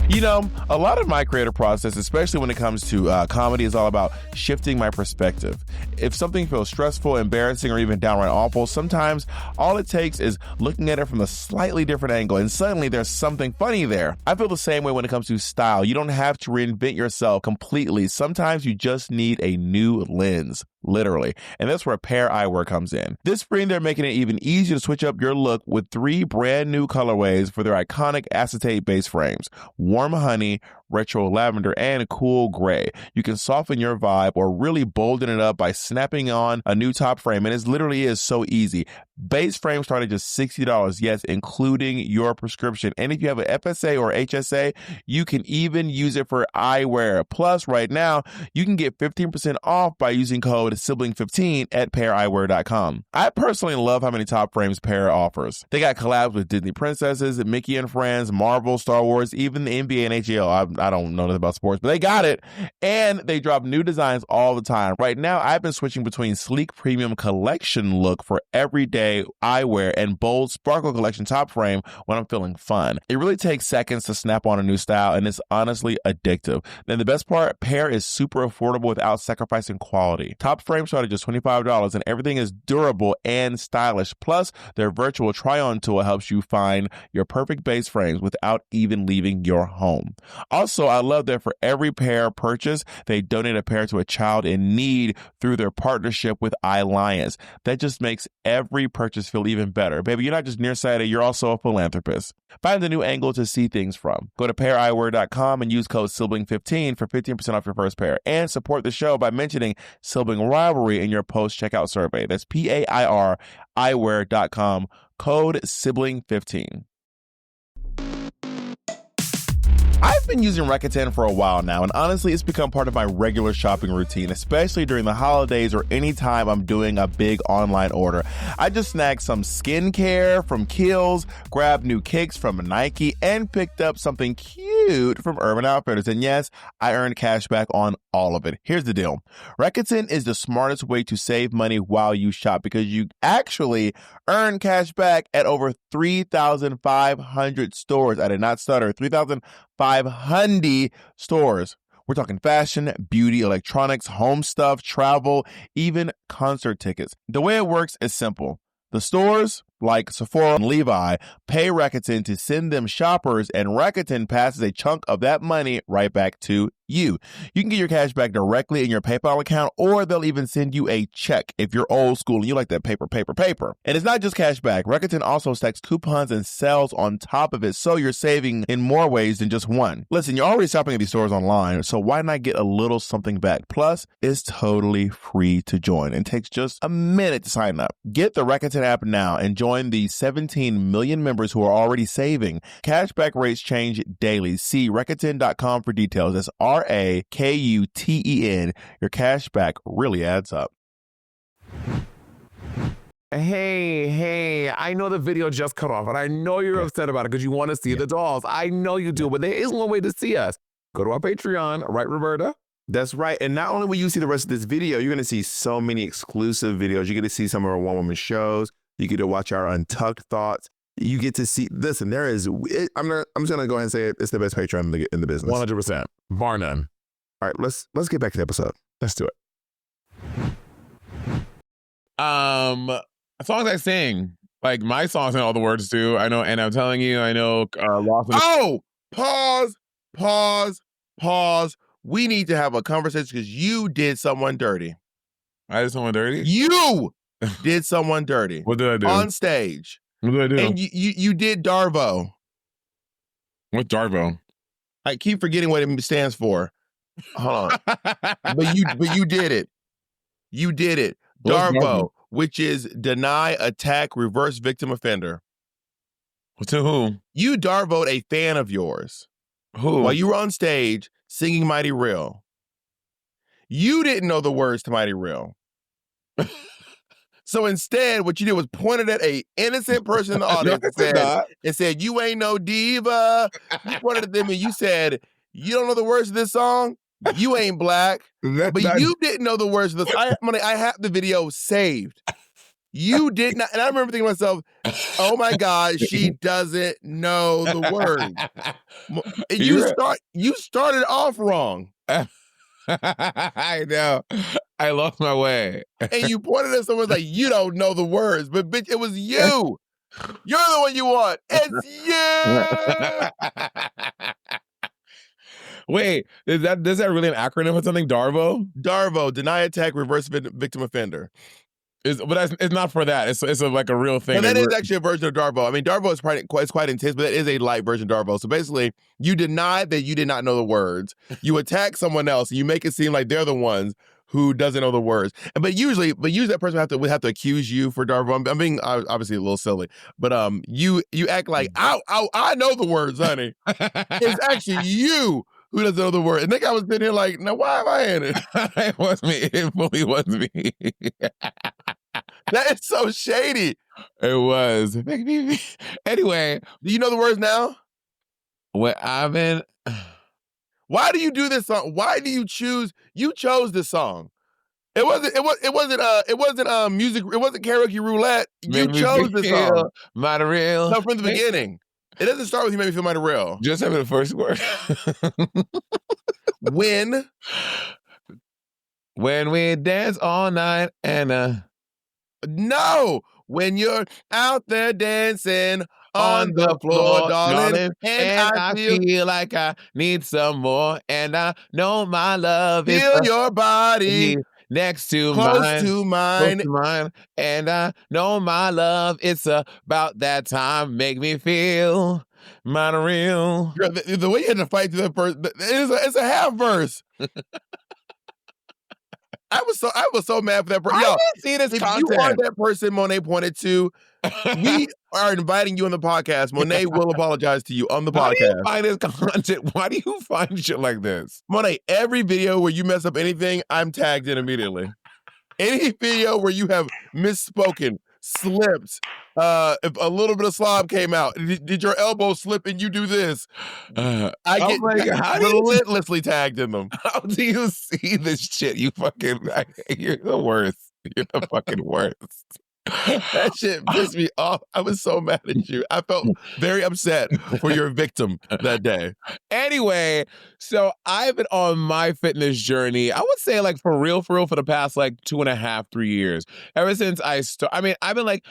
You know, a lot of my creative process, especially when it comes to comedy, is all about shifting my perspective. If something feels stressful, embarrassing, or even downright awful, sometimes all it takes is looking at it from a slightly different angle, and suddenly there's something funny there. I feel the same way when it comes to style. You don't have to reinvent yourself completely. Sometimes you just need a new lens. Literally. And that's where Pear Eyewear comes in. This spring, they're making it even easier to switch up your look with 3 brand new colorways for their iconic acetate base frames: Warm Honey, Retro Lavender, and Cool Gray. You can soften your vibe or really bolden it up by snapping on a new top frame, and it literally is so easy. Base frames start at just $60, yes, including your prescription. And if you have an FSA or HSA, you can even use it for eyewear. Plus, right now, you can get 15% off by using code Sibling15 at PearEyewear.com. I personally love how many top frames Pear offers. They got collabs with Disney princesses, Mickey and Friends, Marvel, Star Wars, even the NBA and HL. I don't know nothing about sports, but they got it. And they drop new designs all the time. Right now, I've been switching between sleek premium collection look for everyday eyewear and bold sparkle collection top frame when I'm feeling fun. It really takes seconds to snap on a new style, and it's honestly addictive. And the best part, Pear is super affordable without sacrificing quality. Top frames start at just $25, and everything is durable and stylish. Plus, their virtual try-on tool helps you find your perfect base frames without even leaving your home. Also, I love that for every pair purchase, they donate a pair to a child in need through their partnership with iLions. That just makes every purchase feel even better. Baby, you're not just nearsighted, you're also a philanthropist. Find the new angle to see things from. Go to paireyewear.com and use code SIBLING15 for 15% off your first pair. And support the show by mentioning Sibling Rivalry in your post-checkout survey. That's PAIR eyewear.com, code SIBLING15. I've been using Rakuten for a while now, and honestly, it's become part of my regular shopping routine, especially during the holidays or anytime I'm doing a big online order. I just snagged some skincare from Kiehl's, grabbed new kicks from Nike, and picked up something cute from Urban Outfitters. And yes, I earned cash back on all of it. Here's the deal. Rakuten is the smartest way to save money while you shop because you actually earn cash back at over 3,500 stores. I did not stutter. 3,500 stores. We're talking fashion, beauty, electronics, home stuff, travel, even concert tickets. The way it works is simple. The stores, like Sephora and Levi, pay Rakuten to send them shoppers, and Rakuten passes a chunk of that money right back to you. You can get your cash back directly in your PayPal account, or they'll even send you a check if you're old school and you like that paper. And it's not just cash back. Rakuten also stacks coupons and sales on top of it, so you're saving in more ways than just one. Listen, you're already shopping at these stores online, so why not get a little something back? Plus, it's totally free to join and takes just a minute to sign up. Get the Rakuten app now and join the 17 million members who are already saving. Cashback rates change daily. See Rakuten.com for details. That's Rakuten. Your cashback really adds up. Hey, I know the video just cut off, and I know you're upset about it because you want to see the dolls. I know you do, but there is one way to see us. Go to our Patreon, right, Roberta? That's right. And not only will you see the rest of this video, you're going to see so many exclusive videos. You're going to see some of our one-woman shows. You get to watch our Untucked thoughts. You get to see, listen, there is, I'm just going to go ahead and say it, it's the best Patreon in the business. 100%. Bar none. All right, let's get back to the episode. Let's do it. Songs I sing, like my songs and all the words too. I know, and I'm telling you, I know. Pause. We need to have a conversation because you did someone dirty. I did someone dirty? You did someone dirty. What did I do? On stage. What did I do? And you did Darvo. What's Darvo? I keep forgetting what it stands for. Hold on. but you did it. You did it. Darvo, which is deny, attack, reverse victim offender. To whom? You Darvo'd a fan of yours. Who? While you were on stage singing Mighty Real. You didn't know the words to Mighty Real. So instead, what you did was pointed at a innocent person in the audience and said, you ain't no diva. You pointed at them and you said, you don't know the words to this song? You ain't black. But you didn't know the words to this. I have the video saved. You did not. And I remember thinking to myself, oh my God, she doesn't know the words. And you started off wrong. I know. I lost my way. And you pointed at someone like, you don't know the words, but bitch, it was you. You're the one you want. It's you. Wait, is that really an acronym for something? Darvo? Darvo, deny, attack, reverse victim offender. But it's not for that. It's like a real thing. But that is actually a version of Darvo. I mean, Darvo is quite intense, but that is a light version of Darvo. So basically, you deny that you did not know the words. You attack someone else, and you make it seem like they're the ones who doesn't know the words. But usually that person would have to accuse you for Darvo. I'm being obviously a little silly, but you act like, I know the words, honey. It's actually you who doesn't know the word. And that guy was sitting here like, now why am I in it? It was me. It fully was me. That is so shady. It was. Anyway. Do you know the words now? What I've been... Why do you do this song? Why do you choose? You chose this song. It wasn't music. It wasn't karaoke roulette. You chose this song. Mighty Real. No, from the beginning. It doesn't start with you made me feel mighty real. Just having the 1st word. When. When. When we dance all night and No, when you're out there dancing on on the the floor, floor, darling, darling, and and I I feel feel like I need some more, and I know my love is feel your body next to close mine, to close mine. to mine, and I know my love. It's about that time. Make me feel mine real. Girl, the way you had to fight through that verse, it's a half verse. I was so mad for that person. I Yo, didn't see this if you are content. that person Monet pointed to, we are inviting you on the podcast. Monet will apologize to you on the How do you podcast. find this content? Why do you find shit like this? Monet, every video where you mess up anything, I'm tagged in immediately. Any video where you have misspoken, slipped, if a little bit of slob came out, did your elbow slip and you do this? I Oh get my God, relentlessly tagged in them. how do you see this shit? You're the worst. You're the fucking worst. That shit pissed me off. I was so mad at you. I felt very upset for your victim that day. Anyway, so I've been on my fitness journey, I would say like for real, for the past like 2.5, 3 years. Ever since I've been like,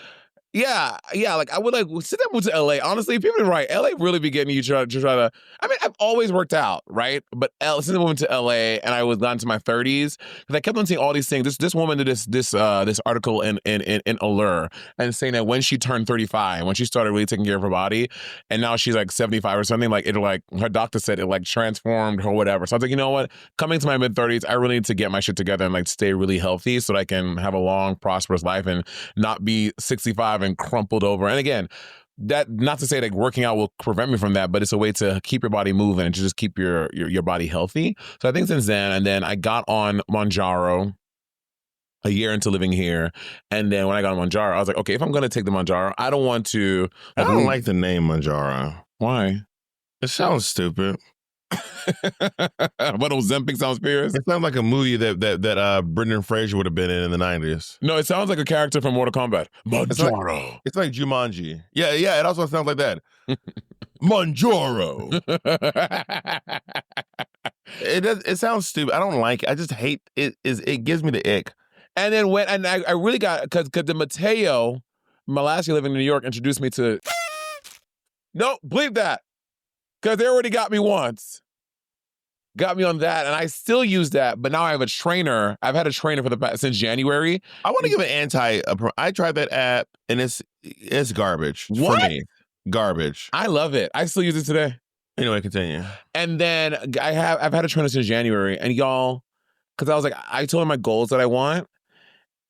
yeah, like I would like since I moved to LA. Honestly, people are right. LA really be getting you to try to. I mean, I've always worked out, right? But since I moved to LA and I was down to my 30s, because I kept on seeing all these things. This woman did this article in Allure and saying that when she turned 35, when she started really taking care of her body, and now she's like 75 or something, like it like her doctor said it like transformed her whatever. So I was like, you know what? Coming to my mid 30s, I really need to get my shit together and like stay really healthy so that I can have a long, prosperous life and not be 65 and crumpled over. And again, that not to say that working out will prevent me from that, but it's a way to keep your body moving and to just keep your body healthy. So I think since then, and then I got on Mounjaro a year into living here. And then when I got on Mounjaro, I was like, okay, if I'm going to take the Mounjaro, I don't want to. I don't like the name Manjaro. Why? It sounds stupid. But Ozempic sounds fierce. It sounds like a movie that Brendan Fraser would have been in the 90s. No, it sounds like a character from Mortal Kombat. Mounjaro. It's like Jumanji. Yeah, it also sounds like that. Manjaro. It sounds stupid. I don't like it. I just hate it. It gives me the ick. And then I really got, because the Mateo, my last year living in New York, introduced me to, no, bleep that. Because they already got me once. Got me on that, and I still use that, but now I have a trainer. I've had a trainer since January. I want to give I tried that app, and it's garbage What? for me. Garbage. I love it. I still use it today. Anyway, continue. And then I've had a trainer since January, and y'all, because I was like, I told him my goals that I want,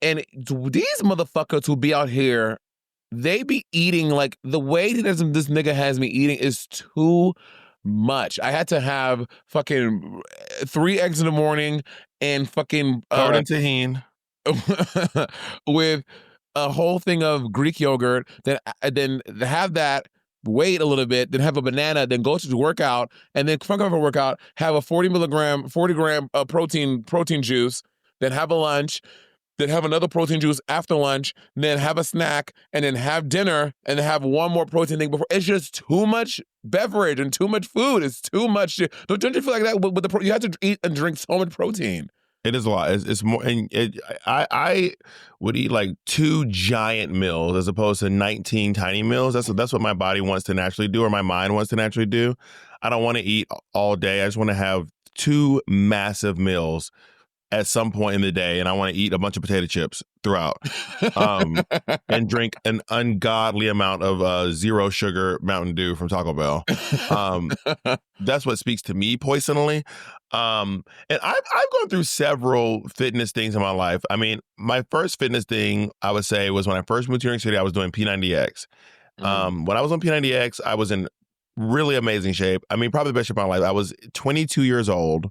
and these motherfuckers who be out here, they be eating like the way that this nigga has me eating is too much. I had to have fucking 3 eggs in the morning and fucking covered in tahini with a whole thing of Greek yogurt. Then have that, wait a little bit, then have a banana, then go to the workout, and then come over workout, have a 40 gram protein juice, then have a lunch, then have another protein juice after lunch, then have a snack, and then have dinner, and then have one more protein thing before. It's just too much beverage and too much food. It's too much. Don't you feel like that with you have to eat and drink so much protein? It is a lot. It's more, and I would eat like 2 giant meals as opposed to 19 tiny meals. That's what my body wants to naturally do, or my mind wants to naturally do. I don't want to eat all day. I just want to have 2 massive meals at some point in the day, and I want to eat a bunch of potato chips throughout, and drink an ungodly amount of 0 sugar Mountain Dew from Taco Bell. That's what speaks to me personally. And I've gone through several fitness things in my life. I mean, my first fitness thing I would say was when I first moved to New York City. I was doing P90X. When I was on P90X, I was in really amazing shape. I mean, probably the best shape of my life. I was 22 years old.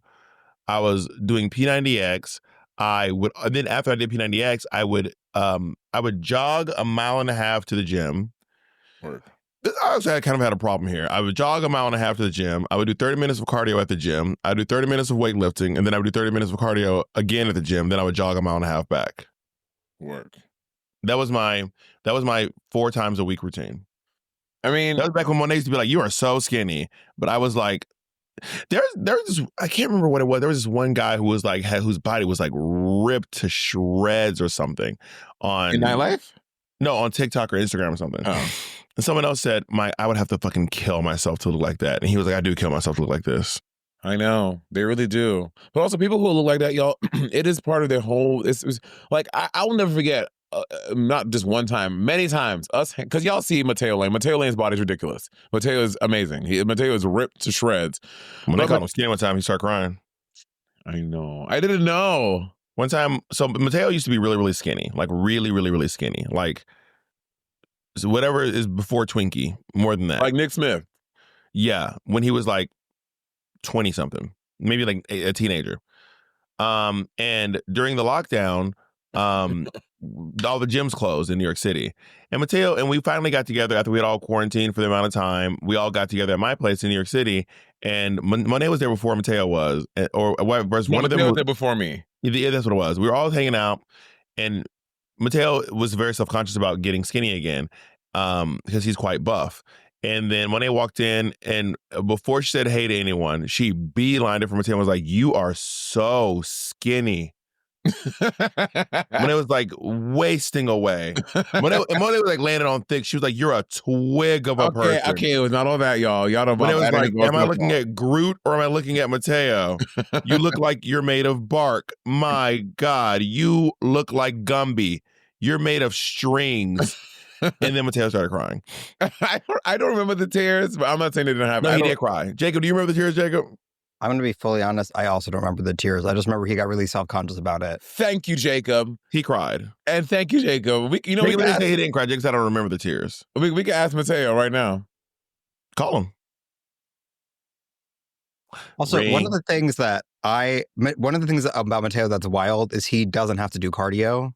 I was doing P90X. Then after I did P90X, I would jog 1.5 miles to the gym. Honestly, I kind of had a problem here. I would jog 1.5 miles to the gym. I would do 30 minutes of cardio at the gym. I would do 30 minutes of weightlifting, and then I would do 30 minutes of cardio again at the gym. Then I would jog 1.5 miles back. Work. That was my 4 times a week routine. I mean, that was back when Monét used to be like, "You are so skinny," but I was like, there's I can't remember what it was. There was this one guy who was like whose body was like ripped to shreds or something on In nightlife? No, on TikTok or Instagram or something. Oh. And someone else said, I would have to fucking kill myself to look like that. And he was like, I do kill myself to look like this. I know. They really do. But also people who look like that, y'all, it is part of their whole, it's like, I will never forget, not just one time, many times, us, because y'all see Mateo Lane. Mateo Lane's body is ridiculous. Mateo is amazing. Mateo is ripped to shreds. When they called him skinny one time, he started crying. I know. I didn't know. One time, so Mateo used to be really, really skinny. Like really, really, really skinny. Like so whatever is before Twinkie, more than that. Like Nick Smith. Yeah, when he was like 20-something, maybe like a teenager. And during the lockdown, all the gyms closed in New York City. And Mateo, and we finally got together after we had all quarantined for the amount of time. We all got together at my place in New York City. And Monét was there before Mateo was. Or versus one of them was there before me. Yeah, that's what it was. We were all hanging out. And Mateo was very self-conscious about getting skinny again because he's quite buff. And then Monét walked in, and before she said hey to anyone, she beelined it for Mateo and was like, you are so skinny. Monét was like wasting away. Monét was like landing on thick. She was like, you're a twig of a person. Okay, it was not all that, y'all. Y'all don't Monét was like, am I looking at Groot or am I looking at Mateo? You look like you're made of bark. My God, you look like Gumby. You're made of strings. And then Mateo started crying. I don't remember the tears, but I'm not saying it didn't happen. No, he did cry. Jacob, do you remember the tears, Jacob? I'm going to be fully honest. I also don't remember the tears. I just remember he got really self-conscious about it. Thank you, Jacob. He cried. And thank you, Jacob. We didn't say he didn't cry. Jacob said I don't remember the tears. We can ask Mateo right now. Call him. Also, one of the things about Mateo that's wild is he doesn't have to do cardio.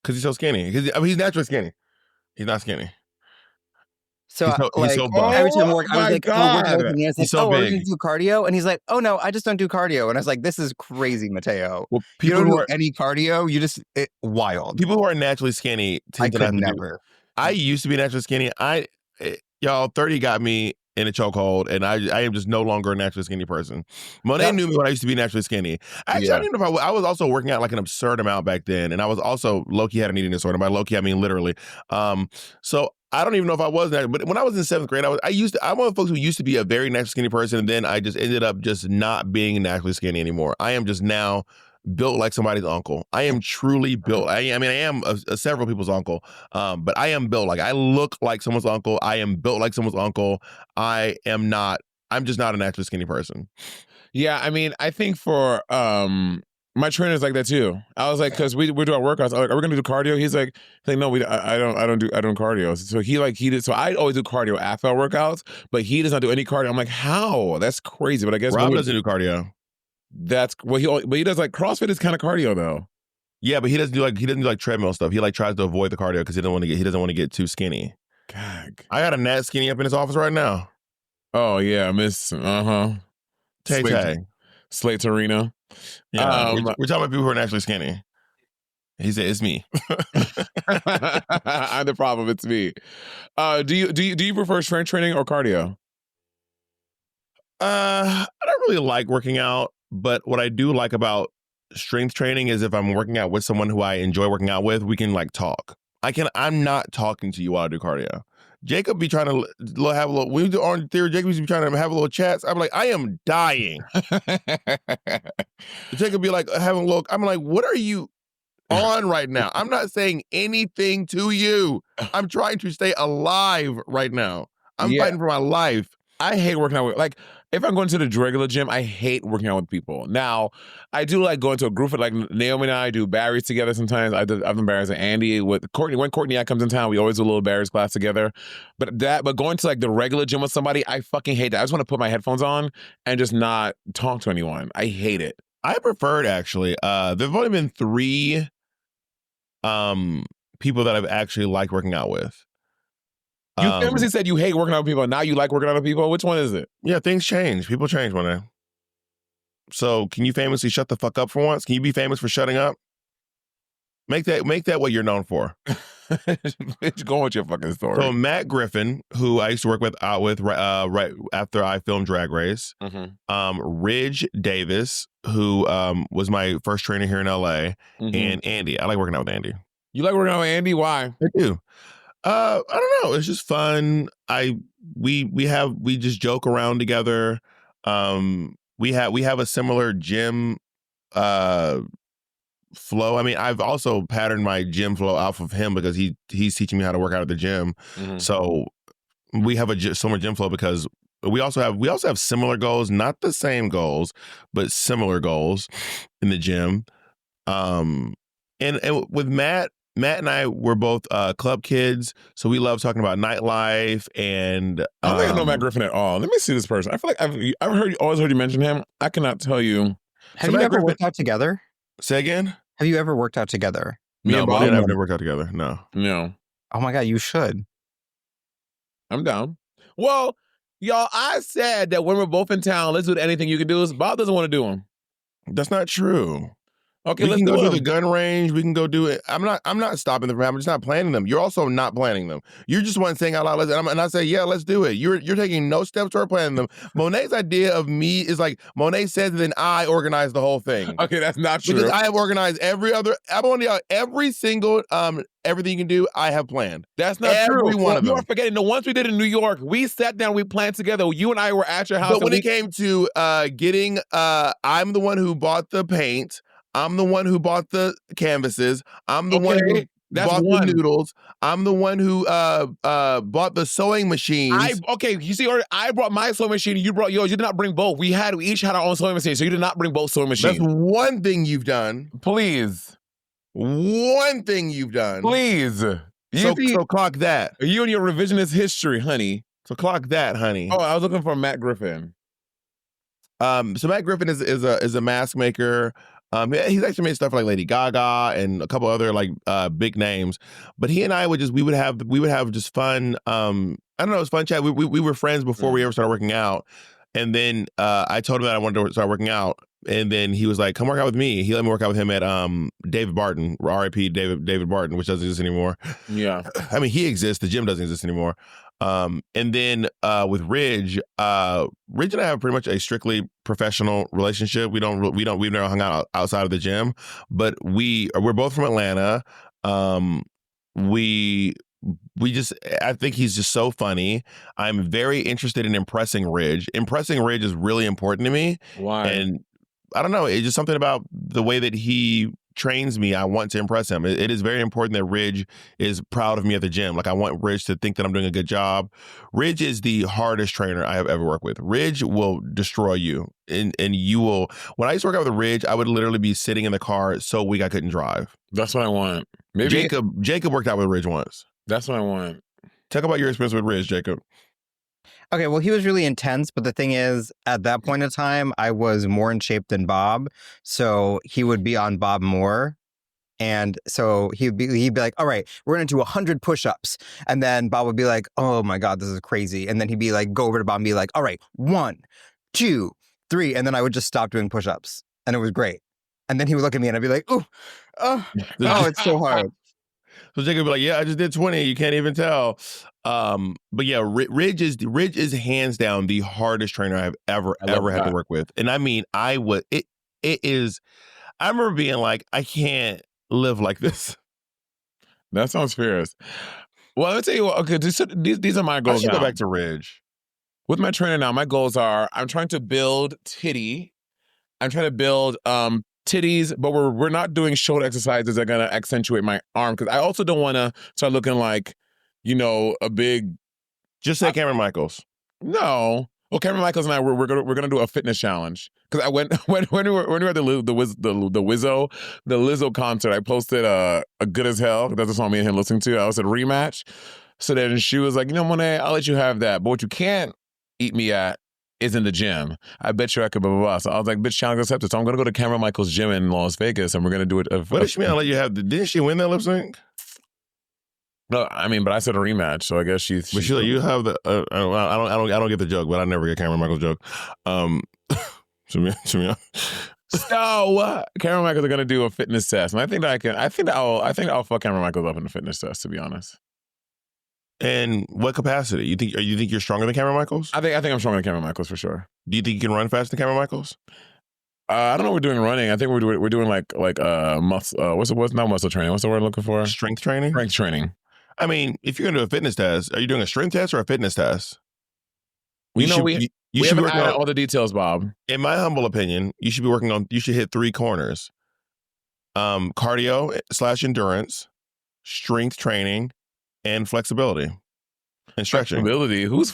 Because he's so skinny. He's naturally skinny. He's not skinny. So he's so buff. every time I was like, he's so big. Are you do cardio? And he's like, oh no, I just don't do cardio. And I was like, this is crazy, Mateo. Well, you don't do any cardio. You just wild. People who are naturally skinny I could never. I used to be naturally skinny. Y'all, 30 got me in a chokehold, and I am just no longer a naturally skinny person. Monét knew me when I used to be naturally skinny. Actually, I didn't know if I was also working out like an absurd amount back then, and I was also low-key had an eating disorder. By low-key, I mean literally. So I don't even know if I was that, but when I was in 7th grade, I'm one of the folks who used to be a very naturally skinny person, and then I just ended up just not being naturally skinny anymore. I am just now built like somebody's uncle. I am truly built. I am several people's uncle, but I am built like I look like someone's uncle. I am built like someone's uncle. I'm just not a naturally skinny person. Yeah, I mean, I think for my trainer's like that too. I was like, because we're doing workouts. I'm like, are we gonna do cardio? He's like no, I don't do cardio. So he did. So I always do cardio after our workouts, but he does not do any cardio. I'm like, how? That's crazy. But I guess Rob doesn't do cardio. That's what he does. Like CrossFit is kind of cardio though. Yeah, but he doesn't do treadmill stuff. He like tries to avoid the cardio because he doesn't want to get too skinny. God. I got a Nat Skinny up in his office right now. Oh yeah, Miss Tay Slate Torino. Yeah, we're talking about people who are naturally skinny. He said, "It's me." I'm the problem. It's me. Do you prefer strength training or cardio? I don't really like working out, but what I do like about strength training is if I'm working out with someone who I enjoy working out with, we can like talk. I'm not talking to you while I do cardio. Jacob be trying to have a little, when we do Orange Theory, Jacob be trying to have a little chats. I'm like, I am dying. Jacob be like, having a look. I'm like, what are you on right now? I'm not saying anything to you. I'm trying to stay alive right now. I'm fighting for my life. I hate working out with, like, if I'm going to the regular gym, I hate working out with people. Now, I do like going to a group, like Naomi and I do Barry's together sometimes. I've done Barry's and Andy with Courtney. When Courtney comes in town, we always do a little Barry's class together. But going to like the regular gym with somebody, I fucking hate that. I just want to put my headphones on and just not talk to anyone. I hate it. I prefer it actually. There've only been 3 people that I've actually liked working out with. You famously said you hate working out with people, and now you like working out with people. Which one is it? Yeah, things change. People change one day. So can you famously shut the fuck up for once? Can you be famous for shutting up? Make that what you're known for. Bitch, go on with your fucking story. So Matt Griffin, who I used to work with right after I filmed Drag Race, Ridge Davis, who was my first trainer here in LA, and Andy. I like working out with Andy. You like working out with Andy? Why? I do. I don't know. It's just fun. We just joke around together. We have a similar gym flow. I mean, I've also patterned my gym flow off of him because he's teaching me how to work out at the gym. So we have a similar gym flow because we also have similar goals, not the same goals, but similar goals in the gym. And with Matt and I were both club kids, so we love talking about nightlife. And I don't think I know Matt Griffin at all. Let me see this person. I feel like I've always heard you mention him. I cannot tell you. Have you ever worked out together? Say again? Have you ever worked out together? No, Bob and I never worked out together. No. Oh my God, you should. I'm down. Well, y'all, I said that when we're both in town, let's do anything you can do. Bob doesn't want to do them. That's not true. Okay, we let's can go do the gun range. We can go do it. I'm not stopping them. I'm just not planning them. You're also not planning them. You're just one saying out loud, and I say, yeah, let's do it. You're taking no steps toward planning them. Monet's idea of me is like Monet says, and then I organize the whole thing. Okay, that's not true. Because I have organized every single everything you can do, I have planned. That's not true. Every one of them. You are forgetting the ones we did in New York. We sat down, we planned together. You and I were at your house. But when it came to getting, I'm the one who bought the paint. I'm the one who bought the canvases. I'm the one who bought the noodles. I'm the one who bought the sewing machines. You see, I brought my sewing machine. You brought yours. You did not bring both. We each had our own sewing machine, so you did not bring both sewing machines. That's one thing you've done. Please. One thing you've done. Please. So clock that. You and your revisionist history, honey. So clock that, honey. Oh, I was looking for Matt Griffin. So Matt Griffin is a mask maker. He's actually made stuff for like Lady Gaga and a couple other like big names. But he and I would have just fun. I don't know, it was fun chat. We were friends before we ever started working out. And then I told him that I wanted to start working out. And then he was like, come work out with me. He let me work out with him at David Barton, R.I.P. David Barton, which doesn't exist anymore. Yeah. I mean, he exists. The gym doesn't exist anymore. And then with Ridge and I have pretty much a strictly professional relationship. We've never hung out outside of the gym, but we're both from Atlanta. I think he's just so funny. I'm very interested in impressing Ridge. Impressing Ridge is really important to me. Why? And I don't know. It's just something about the way that he trains me. I want to impress him. It is very important that Ridge is proud of me at the gym. Like, I want Ridge to think that I'm doing a good job. Ridge is the hardest trainer I have ever worked with. Ridge will destroy you. And you will. When I used to work out with Ridge, I would literally be sitting in the car so weak I couldn't drive. That's what I want. Maybe Jacob worked out with Ridge once. That's what I want. Talk about your experience with Ridge, Jacob. Okay, well, he was really intense, but the thing is, at that point in time, I was more in shape than Bob, so he would be on Bob more. And so he'd be like, all right, we're going to do 100 push-ups. And then Bob would be like, oh my God, this is crazy. And then he'd be like, go over to Bob and be like, all right, 1, 2, 3. And then I would just stop doing push-ups. And it was great. And then he would look at me and I'd be like, oh, it's so hard. So Jacob would be like, yeah, I just did 20. You can't even tell. But yeah, Ridge is hands down the hardest trainer I've ever had to work with. And I mean, it is, I remember being like, I can't live like this. That sounds fierce. Well, let me tell you what, okay, these are my goals. I should go back to Ridge. With my trainer now, my goals are, I'm trying to build titty. I'm trying to build titties, but we're not doing shoulder exercises that are going to accentuate my arm, because I also don't want to start looking like, a big... Just say Cameron Michaels. No. Well, Cameron Michaels and I, we're gonna do a fitness challenge. Because I when we were at the Lizzo concert, I posted a Good as Hell. That's the song me and him listening to. I said rematch. So then she was like, Monet, I'll let you have that. But what you can't eat me at is in the gym. I bet you I could blah, blah, blah. So I was like, bitch, challenge accepted. So I'm going to go to Cameron Michaels' gym in Las Vegas, and we're going to do it. What did she mean? I'll let you have didn't she win that lip sync? No, I mean, but I said a rematch, so I guess she's. But she's like, you have the. I don't get the joke, but I never get Cameron Michaels' joke. So Cameron Michaels are gonna do a fitness test, and I think I'll fuck Cameron Michaels up in the fitness test. To be honest. And what capacity? You think you're stronger than Cameron Michaels? I think I'm stronger than Cameron Michaels for sure. Do you think you can run faster than Cameron Michaels? I don't know. We're doing running. I think we're doing like muscle. What's not muscle training? What's the word I'm looking for? Strength training. Strength training. I mean, if you're gonna do a fitness test, are you doing a strength test or a fitness test? We haven't added all the details, Bob. In my humble opinion, you should hit 3 corners: cardio / endurance, strength training, and flexibility and stretching. Flexibility? Who's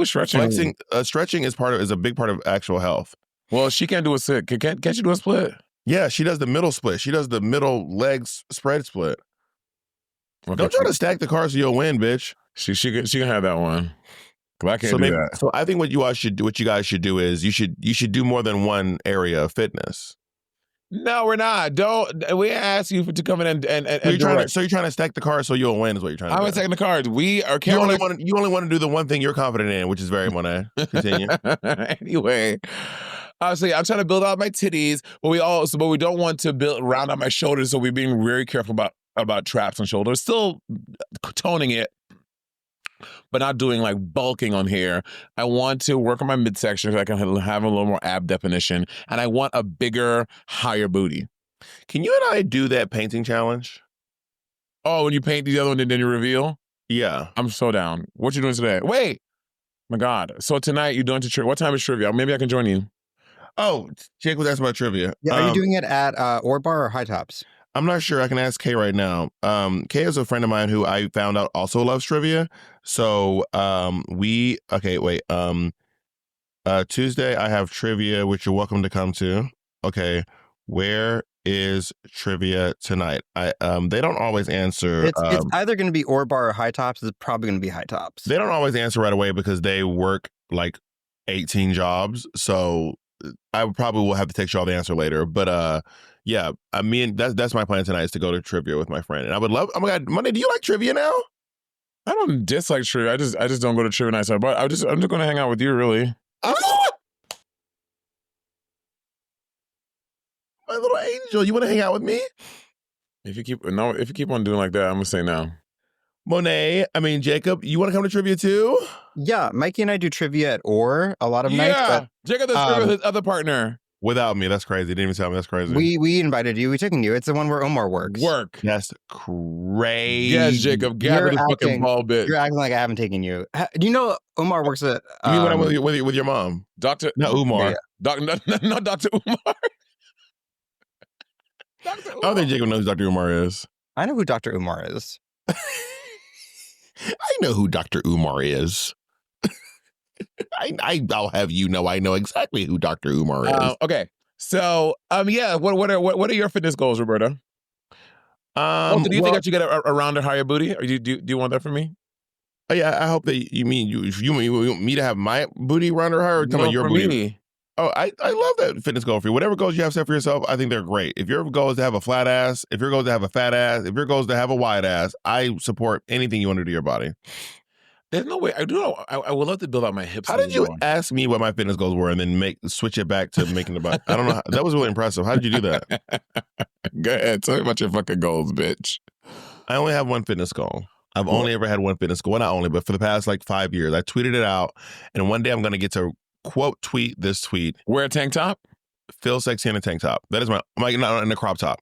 stretching? Stretching is a big part of actual health. Well, she can't do a sit. Can't you do a split? Yeah, she does the middle split. She does the middle legs spread split. Okay, don't try to stack the cards so you'll win, bitch. She can have that one. I can't do that. So I think what you guys should do is you should do more than one area of fitness. No, we're not. We ask you to come in and you're trying to stack the cards so you'll win is what you're trying to do. I'm stacking the cards. We are you only want to do the one thing you're confident in, which is very Monét. Continue. Anyway. Obviously, I'm trying to build out my titties, but we don't want to round out my shoulders, so we're being very careful about traps on shoulders. Still toning it, but not doing like bulking on here. I want to work on my midsection so I can have a little more ab definition, and I want a bigger, higher booty. Can you and I do that painting challenge? Oh, when you paint the other one and then you reveal? Yeah. I'm so down. What you doing today? Wait. My God. So tonight you're doing what time is trivia? Maybe I can join you. Oh, Jake was asking about trivia. Yeah, are you doing it at Bar or High Tops? I'm not sure. I can ask Kay right now. Kay is a friend of mine who I found out also loves trivia. So Tuesday I have trivia, which you're welcome to come to. Okay, where is trivia tonight? They don't always answer. It's either going to be Bar or High Tops. It's probably going to be High Tops. They don't always answer right away because they work like 18 jobs. So I probably will have to text you all the answer later. But yeah, I mean that's my plan tonight is to go to trivia with my friend. And I would love. Oh my God, Monét, do you like trivia now? I don't dislike trivia. I just don't go to trivia nights. But I'm just going to hang out with you, really. Oh! My little angel, you want to hang out with me? If you keep on doing like that, I'm gonna say no. Jacob, you want to come to trivia too? Yeah, Mikey and I do trivia at a lot of nights. Yeah, Jacob does trivia with his other partner. Without me, that's crazy. Didn't even tell me. That's crazy. We invited you. We took you. It's the one where Omar works. That's crazy. Yes, Jacob. Gather this fucking ball, bitch. You're acting like I haven't taken you. Do you know Omar works at? You mean when I'm with your mom, Doctor? Not Umar. Yeah. Not Dr. Umar. Dr. Umar. I don't think Jacob knows who Dr. Umar is. I know who Dr. Umar is. I know who Dr. Umar is. I'll have you know I know exactly who Dr. Umar is. Okay. So yeah, what are your fitness goals, Roberta? Do you think I should get a rounder, higher booty? Or do you want that from me? Oh, yeah, I hope that you mean you want me to have my booty rounder higher or talking about your booty? Me. Oh, I love that fitness goal for you. Whatever goals you have set for yourself, I think they're great. If your goal is to have a flat ass, if your goal is to have a fat ass, if your goal is to have a wide ass, I support anything you want to do to your body. There's no way. I do know. I would love to build out my hips. How did you ask me what my fitness goals were and then switch it back to making the body? I don't know. That was really impressive. How did you do that? Go ahead. Tell me about your fucking goals, bitch. I only have one fitness goal. I've only ever had one fitness goal. Well, not only, but for the past 5 years, I tweeted it out. And one day I'm going to get to quote tweet this tweet. Wear a tank top? Feel sexy in a tank top. That is not in a crop top.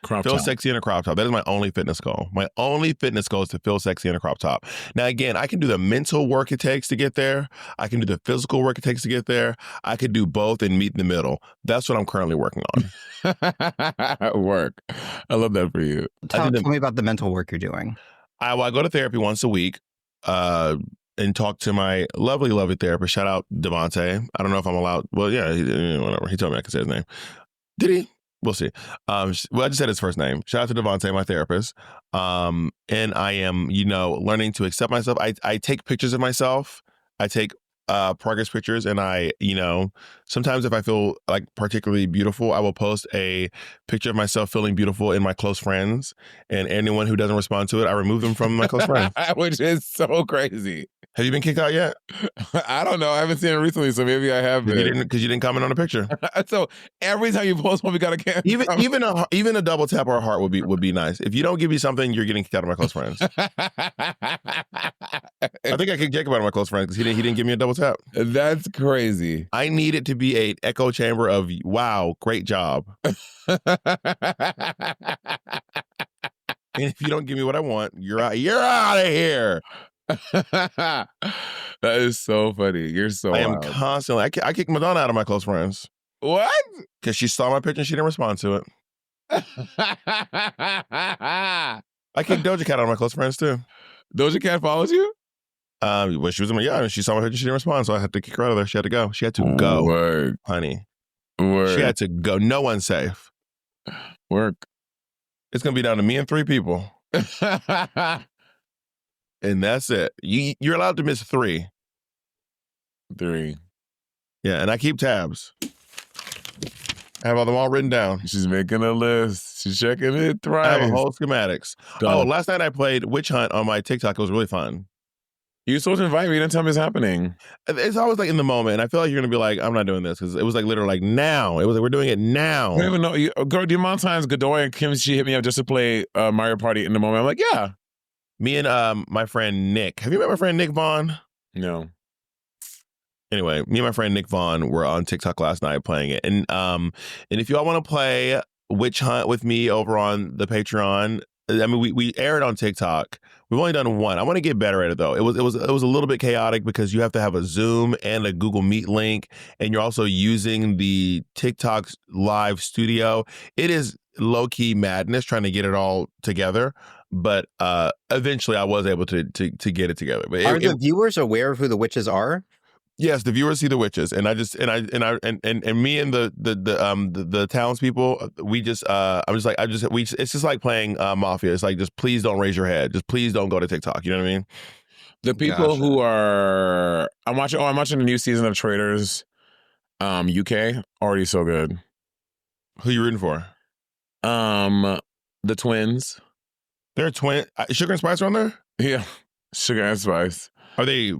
Feel sexy in a crop top. That is my only fitness goal. My only fitness goal is to feel sexy in a crop top. Now, again, I can do the mental work it takes to get there. I can do the physical work it takes to get there. I could do both and meet in the middle. That's what I'm currently working on. Work. I love that for you. Tell me about the mental work you're doing. I go to therapy once a week and talk to my lovely, lovely therapist. Shout out Devontae. I don't know if I'm allowed. Well, yeah, whatever. He told me I could say his name. Did he? We'll see. Well, I just said his first name. Shout out to Devontae, my therapist. And I am, learning to accept myself. I take pictures of myself. I take progress pictures, and sometimes if I feel like particularly beautiful, I will post a picture of myself feeling beautiful in my close friends, and anyone who doesn't respond to it, I remove them from my close friends. Which is so crazy. Have you been kicked out yet? I don't know. I haven't seen it recently, so maybe I have been. Because you didn't comment on the picture. So every time you post one, we gotta cancel. Even a double tap or a heart would be nice. If you don't give me something, you're getting kicked out of my close friends. I think I kicked Jacob out of my close friends because he didn't give me a double tap. That's crazy. I need it to be an echo chamber of wow, great job. And if you don't give me what I want, you're out of here. That is so funny. You're so I am wild. constantly. I kicked Madonna out of my close friends. What? Because she saw my picture and she didn't respond to it. I kicked Doja Cat out of my close friends too. Doja Cat follows you? When she was in my yard and she saw my picture, she didn't respond, so I had to kick her out of there. She had to go. She had to go. Work. Honey. Work. She had to go. No one's safe. Work. It's gonna be down to me and 3 people. And that's it. You're allowed to miss 3. 3. Yeah, and I keep tabs. I have them all written down. She's making a list. She's checking it thrice. I have a whole schematics. Done. Oh, last night I played Witch Hunt on my TikTok. It was really fun. You were supposed to invite me. You didn't tell me it's happening. It's always like in the moment. And I feel like you're going to be like, I'm not doing this. Because it was like literally like now. It was like, we're doing it now. I don't even know. Girl, the amount of times Godoy and Kim, she hit me up just to play Mario Party in the moment. I'm like, yeah. Me and my friend Nick. Have you met my friend Nick Vaughn? No. Anyway, me and my friend Nick Vaughn were on TikTok last night playing it. And if you all want to play Witch Hunt with me over on the Patreon, I mean, we aired on TikTok. We've only done one. I want to get better at it though. It was a little bit chaotic because you have to have a Zoom and a Google Meet link, and you're also using the TikTok's live studio. It is low key madness trying to get it all together. But eventually, I was able to get it together. But are the viewers aware of who the witches are? Yes, the viewers see the witches, and me and the townspeople, it's just like playing Mafia. It's like, just please don't raise your head. Just please don't go to TikTok. You know what I mean? The people who are I'm watching the new season of Traitors, UK, already so good. Who you rooting for? The twins. They're twin. Sugar and Spice are on there? Yeah, Sugar and Spice. Are they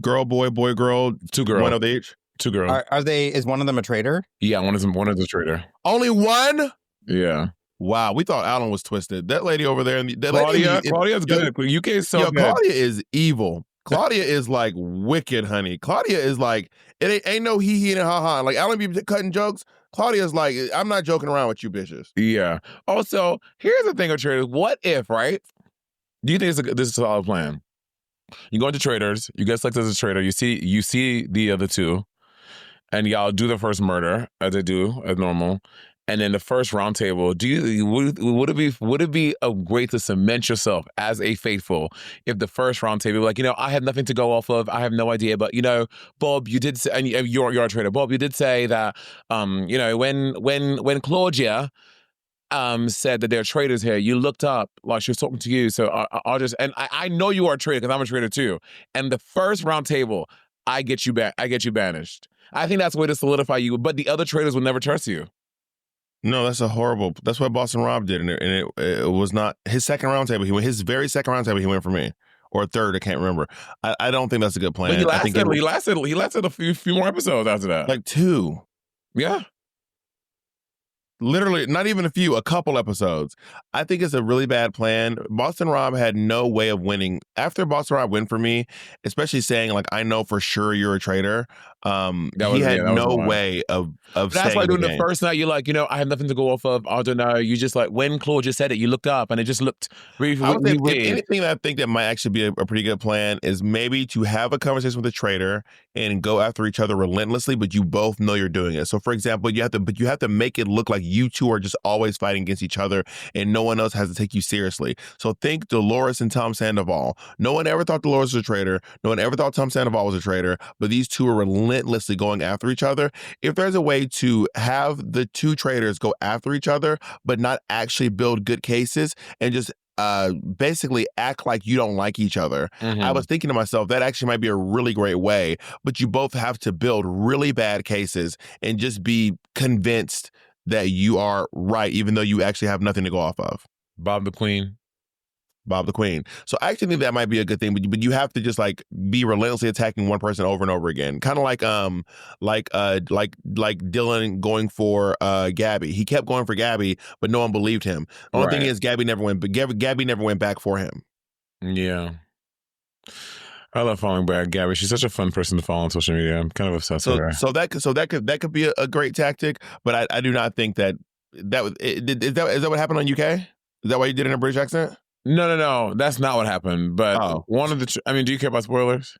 girl, boy, girl? 2 girls. One of each? 2 girls. Are they? Is one of them a traitor? Yeah, one is a traitor. Only one? Yeah. Wow, we thought Alan was twisted. That lady over there, Claudia's good. UK is so good. Claudia is evil. Claudia is like wicked, honey. Claudia is like, it ain't no hee and ha. Like, Alan be cutting jokes. Claudia's like, I'm not joking around with you bitches. Yeah. Also, here's the thing of traders. What if, right? Do you think this is a solid plan? You go into Traders, you get selected as a trader, you see the other 2, and y'all do the first murder as they do, as normal. And then the first round table, would it be a great to cement yourself as a faithful if the first round table, like, I have nothing to go off of, I have no idea, but Bob, you did say, and you're a trader, Bob, you did say that, when Claudia said that there are traders here, you looked up like she was talking to you. So I'll just, and I know you are a trader because I'm a trader too. And the first round table, I get you banished. I think that's a way to solidify you, but the other traders will never trust you. No, that's what Boston Rob did, and it was not his second round table. His very second round table, he went for me, or third, I can't remember. I don't think that's a good plan. But he lasted a few more episodes after that, like 2. Yeah. Literally, not even a couple episodes. I think it's a really bad plan. Boston Rob had no way of winning. After Boston Rob went for me, especially saying, like, I know for sure you're a traitor, he had no way of that's why doing the first night, you're like, I have nothing to go off of. I don't know. You just like, when Claude just said it, you looked up and it just looked really weird. Anything that I think that might actually be a pretty good plan is maybe to have a conversation with a traitor and go after each other relentlessly, but you both know you're doing it. So, for example, you have to make it look like you two are just always fighting against each other and no one else has to take you seriously. So think Dolores and Tom Sandoval. No one ever thought Dolores was a traitor. No one ever thought Tom Sandoval was a traitor, but these two are relentlessly going after each other. If there's a way to have the 2 traitors go after each other, but not actually build good cases and just basically act like you don't like each other. Mm-hmm. I was thinking to myself, that actually might be a really great way, but you both have to build really bad cases and just be convinced that you are right, even though you actually have nothing to go off of. Bob the Queen. Bob the Queen. So I actually think that might be a good thing, but you have to just like be relentlessly attacking one person over and over again. Kind of like Dylan going for Gabby. He kept going for Gabby, but no one believed him. The only thing is Gabby never went, but Gabby never went back for him. Yeah. I love following back Gabby. She's such a fun person to follow on social media. I'm kind of obsessed with her. So that could be a great tactic, but I do not think that is that what happened on UK? Is that why you did it in a British accent? No. That's not what happened. But one of the, do you care about spoilers?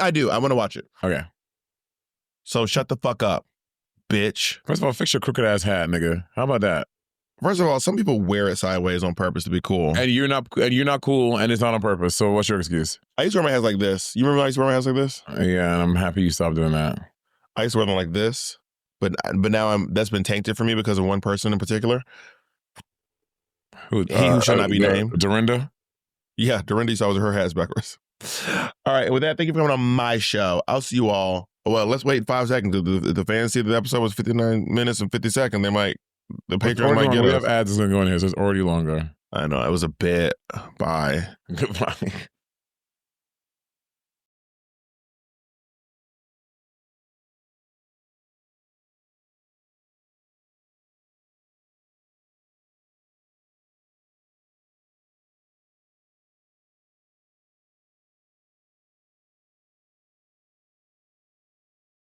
I do. I want to watch it. Okay. So shut the fuck up, bitch. First of all, fix your crooked ass hat, nigga. How about that? First of all, some people wear it sideways on purpose to be cool. And you're not cool, and it's not on purpose. So what's your excuse? I used to wear my hats like this. You remember I used to wear my hats like this? Yeah, and I'm happy you stopped doing that. I used to wear them like this, but now that's been tainted for me because of one person in particular. Who shall not be named. Dorinda? Yeah, Dorinda used to always wear her hats backwards. All right, with that, thank you for coming on my show. I'll see you all. Well, let's wait 5 seconds. The fans see the episode was 59 minutes and 50 seconds. They might, the Patreon might get us. We have ads that's going to go in here, so it's already longer. I know, it was a bit. Bye. Goodbye.